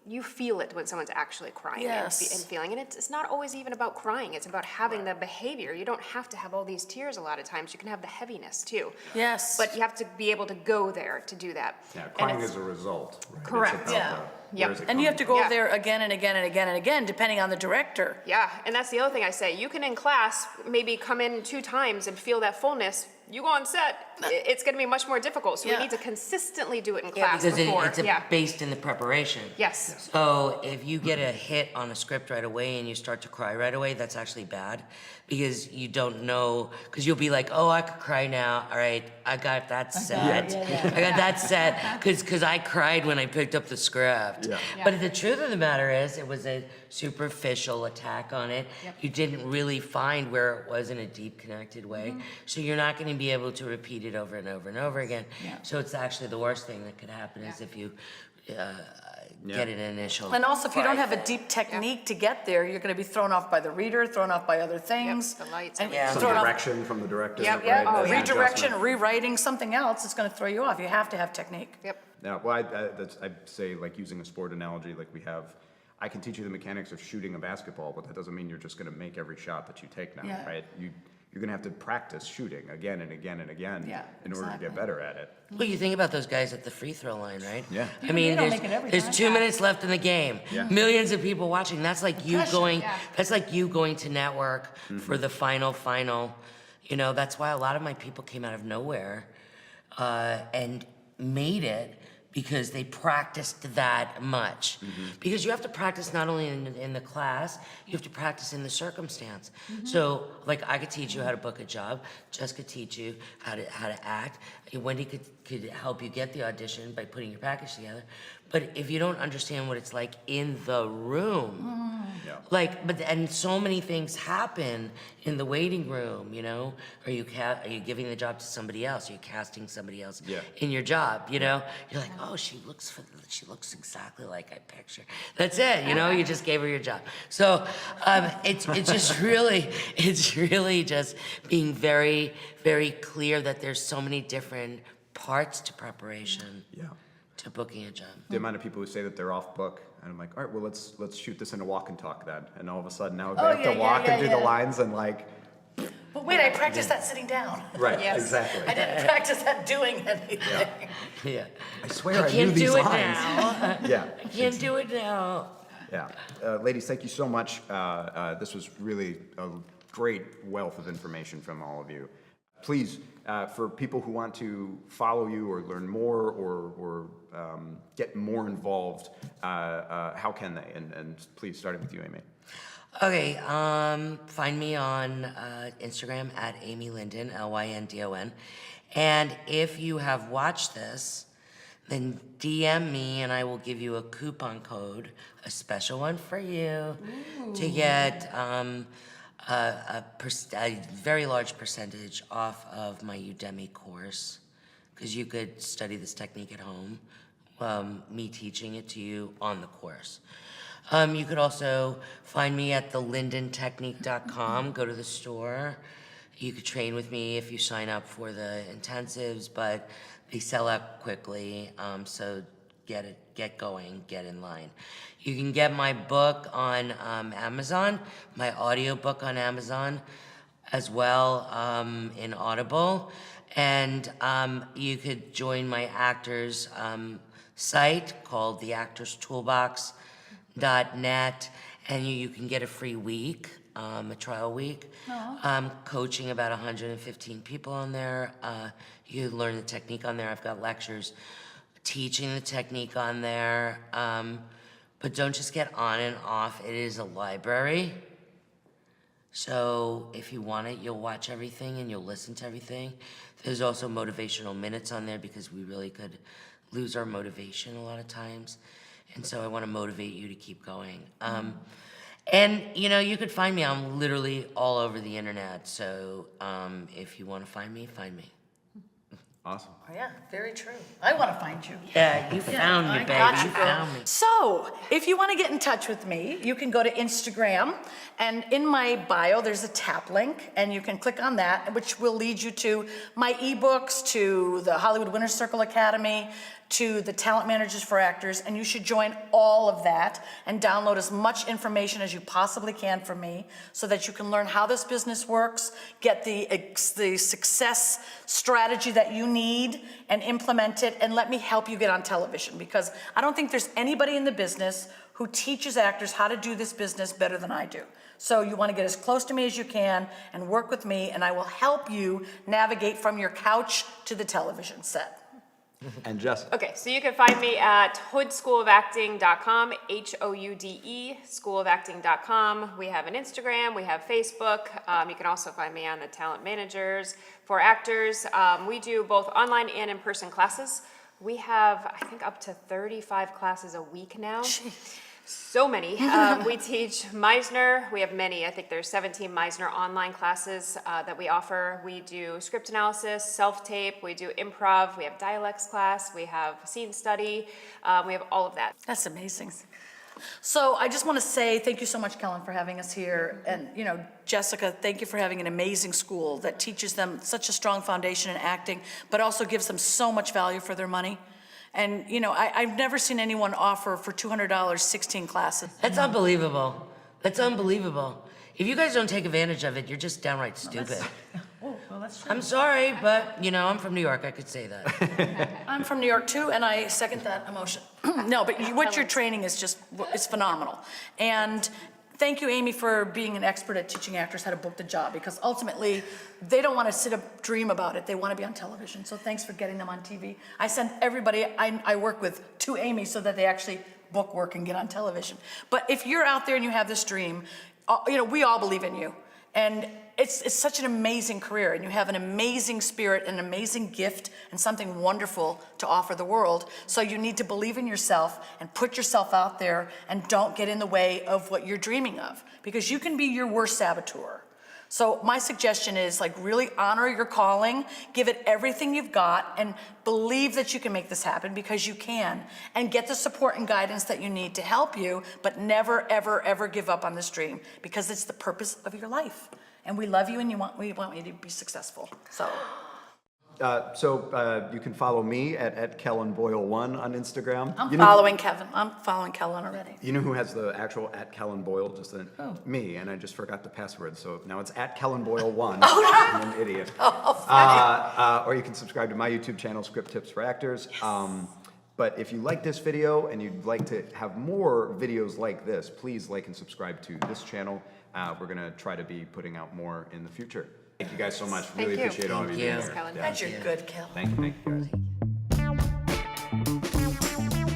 You feel it when someone's actually crying and feeling. And it's not always even about crying. It's about having the behavior. You don't have to have all these tears a lot of times. You can have the heaviness too. Yes. But you have to be able to go there to do that. Yeah, crying is a result. Right? Correct. It's about where's it And you have to coming go there again and again and again and again, depending on the director. Yeah, and that's the other thing I say. You can in class maybe come in 2 times and feel that fullness. You go on set, it's going to be much more difficult. So we need to consistently do it in class because before. it's based in the preparation. Yes. So if you get a hit on a script right away and you start to cry right away, that's actually bad because you don't know, because you'll be like, oh, I could cry now. All right, I got that set. I got that set because I cried when I picked up the script. Yeah. But the truth of the matter is it was a superficial attack on it. You didn't really find where it was in a deep connected way. So you're not going to be able to repeat it over and over and over again. So it's actually the worst thing that could happen is if you get an initial. And also, if you don't have a deep technique to get there, you're going to be thrown off by the reader, thrown off by other things. The lights. And Yeah. Some thrown off- direction from the director. Yep, right? yep. Oh, That's yeah. an Redirection, adjustment. rewriting, something else, it's going to throw you off. You have to have technique. Yep. Yeah, well, I'd say like using a sport analogy, like we have, I can teach you the mechanics of shooting a basketball, but that doesn't mean you're just going to make every shot that you take now, Yeah. right? You're going to have to practice shooting again and again and again in order to get better at it. Well, you think about those guys at the free throw line, right? Yeah. I mean, don't make it every there's time. 2 minutes left in the game. Yeah. Millions of people watching. That's like you Pressure, going. yeah. That's like you going to network for the final. That's why a lot of my people came out of nowhere, and made it because they practiced that much. Because you have to practice not only in the class, you have to practice in the circumstance. So, like, I could teach you how to book a job, Jess could teach you how to act, Wendy could help you get the audition by putting your package together. But if you don't understand what it's like in the room, and so many things happen in the waiting room, you know? Are you giving the job to somebody else? Are you casting somebody else in your job, you know? You're like, oh, she looks exactly like I picture. That's it, you know? You just gave her your job. So it's really just being very, very clear that there's so many different parts to preparation. To booking a job. The amount of people who say that they're off book, and I'm like, all right, well, let's shoot this in a walk and talk then. And all of a sudden now they have to walk and do the lines and like. But wait, I practiced that sitting down. Right, Yes. exactly. I didn't practice that doing anything. Yeah. I swear I knew Can't these do it lines. now. Yeah. Can't do it now. Yeah. Ladies, thank you so much. This was really a great wealth of information from all of you. Please, for people who want to follow you or learn more or get more involved, how can they? And please, starting with you, Amy. Okay, find me on Instagram at Amy Lyndon, Lyndon. And if you have watched this, then DM me and I will give you a coupon code, a special one for you, to get a very large percentage off of my Udemy course, because you could study this technique at home, me teaching it to you on the course. You could also find me at thelyndontechnique.com, go to the store. You could train with me if you sign up for the intensives, but they sell out quickly, so get going, get in line. You can get my book on Amazon, my audio book on Amazon, as well in Audible. And you could join my actors site called theactorstoolbox.net, and you can get a free week, a trial week. Coaching about 115 people on there. You learn the technique on there. I've got lectures teaching the technique on there. But don't just get on and off. It is a library. So if you want it, you'll watch everything and you'll listen to everything. There's also motivational minutes on there because we really could lose our motivation a lot of times. And so I want to motivate you to keep going. And, you know, you could find me. I'm literally all over the internet. So if you want to find me, find me. Awesome. Oh, yeah, very true. I want to find you. Yeah, you found me, baby. got You you, girl. found me. So, if you want to get in touch with me, you can go to Instagram, and in my bio, there's a tap link, and you can click on that, which will lead you to my ebooks, to the Hollywood Winner's Circle Academy, to the Talent Managers for Actors, and you should join all of that and download as much information as you possibly can from me so that you can learn how this business works, get the success strategy that you need and implement it, and let me help you get on television, because I don't think there's anybody in the business who teaches actors how to do this business better than I do. So you want to get as close to me as you can and work with me, and I will help you navigate from your couch to the television set. And Jess. Okay, so you can find me at houdeschoolofacting.com, Houde, schoolofacting.com. We have an Instagram, we have Facebook. You can also find me on the Talent Managers for Actors. We do both online and in-person classes. We have, I think, up to 35 classes a week now. So many. We teach Meisner. We have many. I think there's 17 Meisner online classes that we offer. We do script analysis, self-tape. We do improv. We have dialects class. We have scene study. We have all of that. That's amazing. So I just want to say thank you so much, Kellen, for having us here. And, you know, Jessica, thank you for having an amazing school that teaches them such a strong foundation in acting, but also gives them so much value for their money. And, you know, I've never seen anyone offer for $200 16 classes. That's unbelievable. That's unbelievable. If you guys don't take advantage of it, you're just downright stupid. Well, that's true. I'm sorry, but, you know, I'm from New York. I could say that. I'm from New York too, and I second that emotion. No, but what you're training is just, it's phenomenal. And thank you, Amy, for being an expert at teaching actors how to book the job, because ultimately, they don't want to sit up, dream about it. They want to be on television. So thanks for getting them on TV. I send everybody I work with to Amy so that they actually book work and get on television. But if you're out there and you have this dream, we all believe in you. And it's such an amazing career, and you have an amazing spirit, an amazing gift, and something wonderful to offer the world. So you need to believe in yourself and put yourself out there, and don't get in the way of what you're dreaming of, because you can be your worst saboteur. So my suggestion is, like, really honor your calling, give it everything you've got, and believe that you can make this happen, because you can, and get the support and guidance that you need to help you, but never, ever, ever give up on this dream, because it's the purpose of your life. And we love you, and we want you to be successful. So. You can follow me at KellenBoyle1 on Instagram. I'm following Kevin. I'm following Kellen already. You know who has the actual at Kellen Boyle? Me, and I just forgot the password, so now it's at KellenBoyle1. I'm an idiot. Or you can subscribe to my YouTube channel, Script Tips for Actors. Yes. But if you like this video and you'd like to have more videos like this, please like and subscribe to this channel. We're gonna try to be putting out more in the future. Thank you guys so much. Really appreciate all of you being here. Thanks, Kellen. You're good, Kellen. Thank you guys.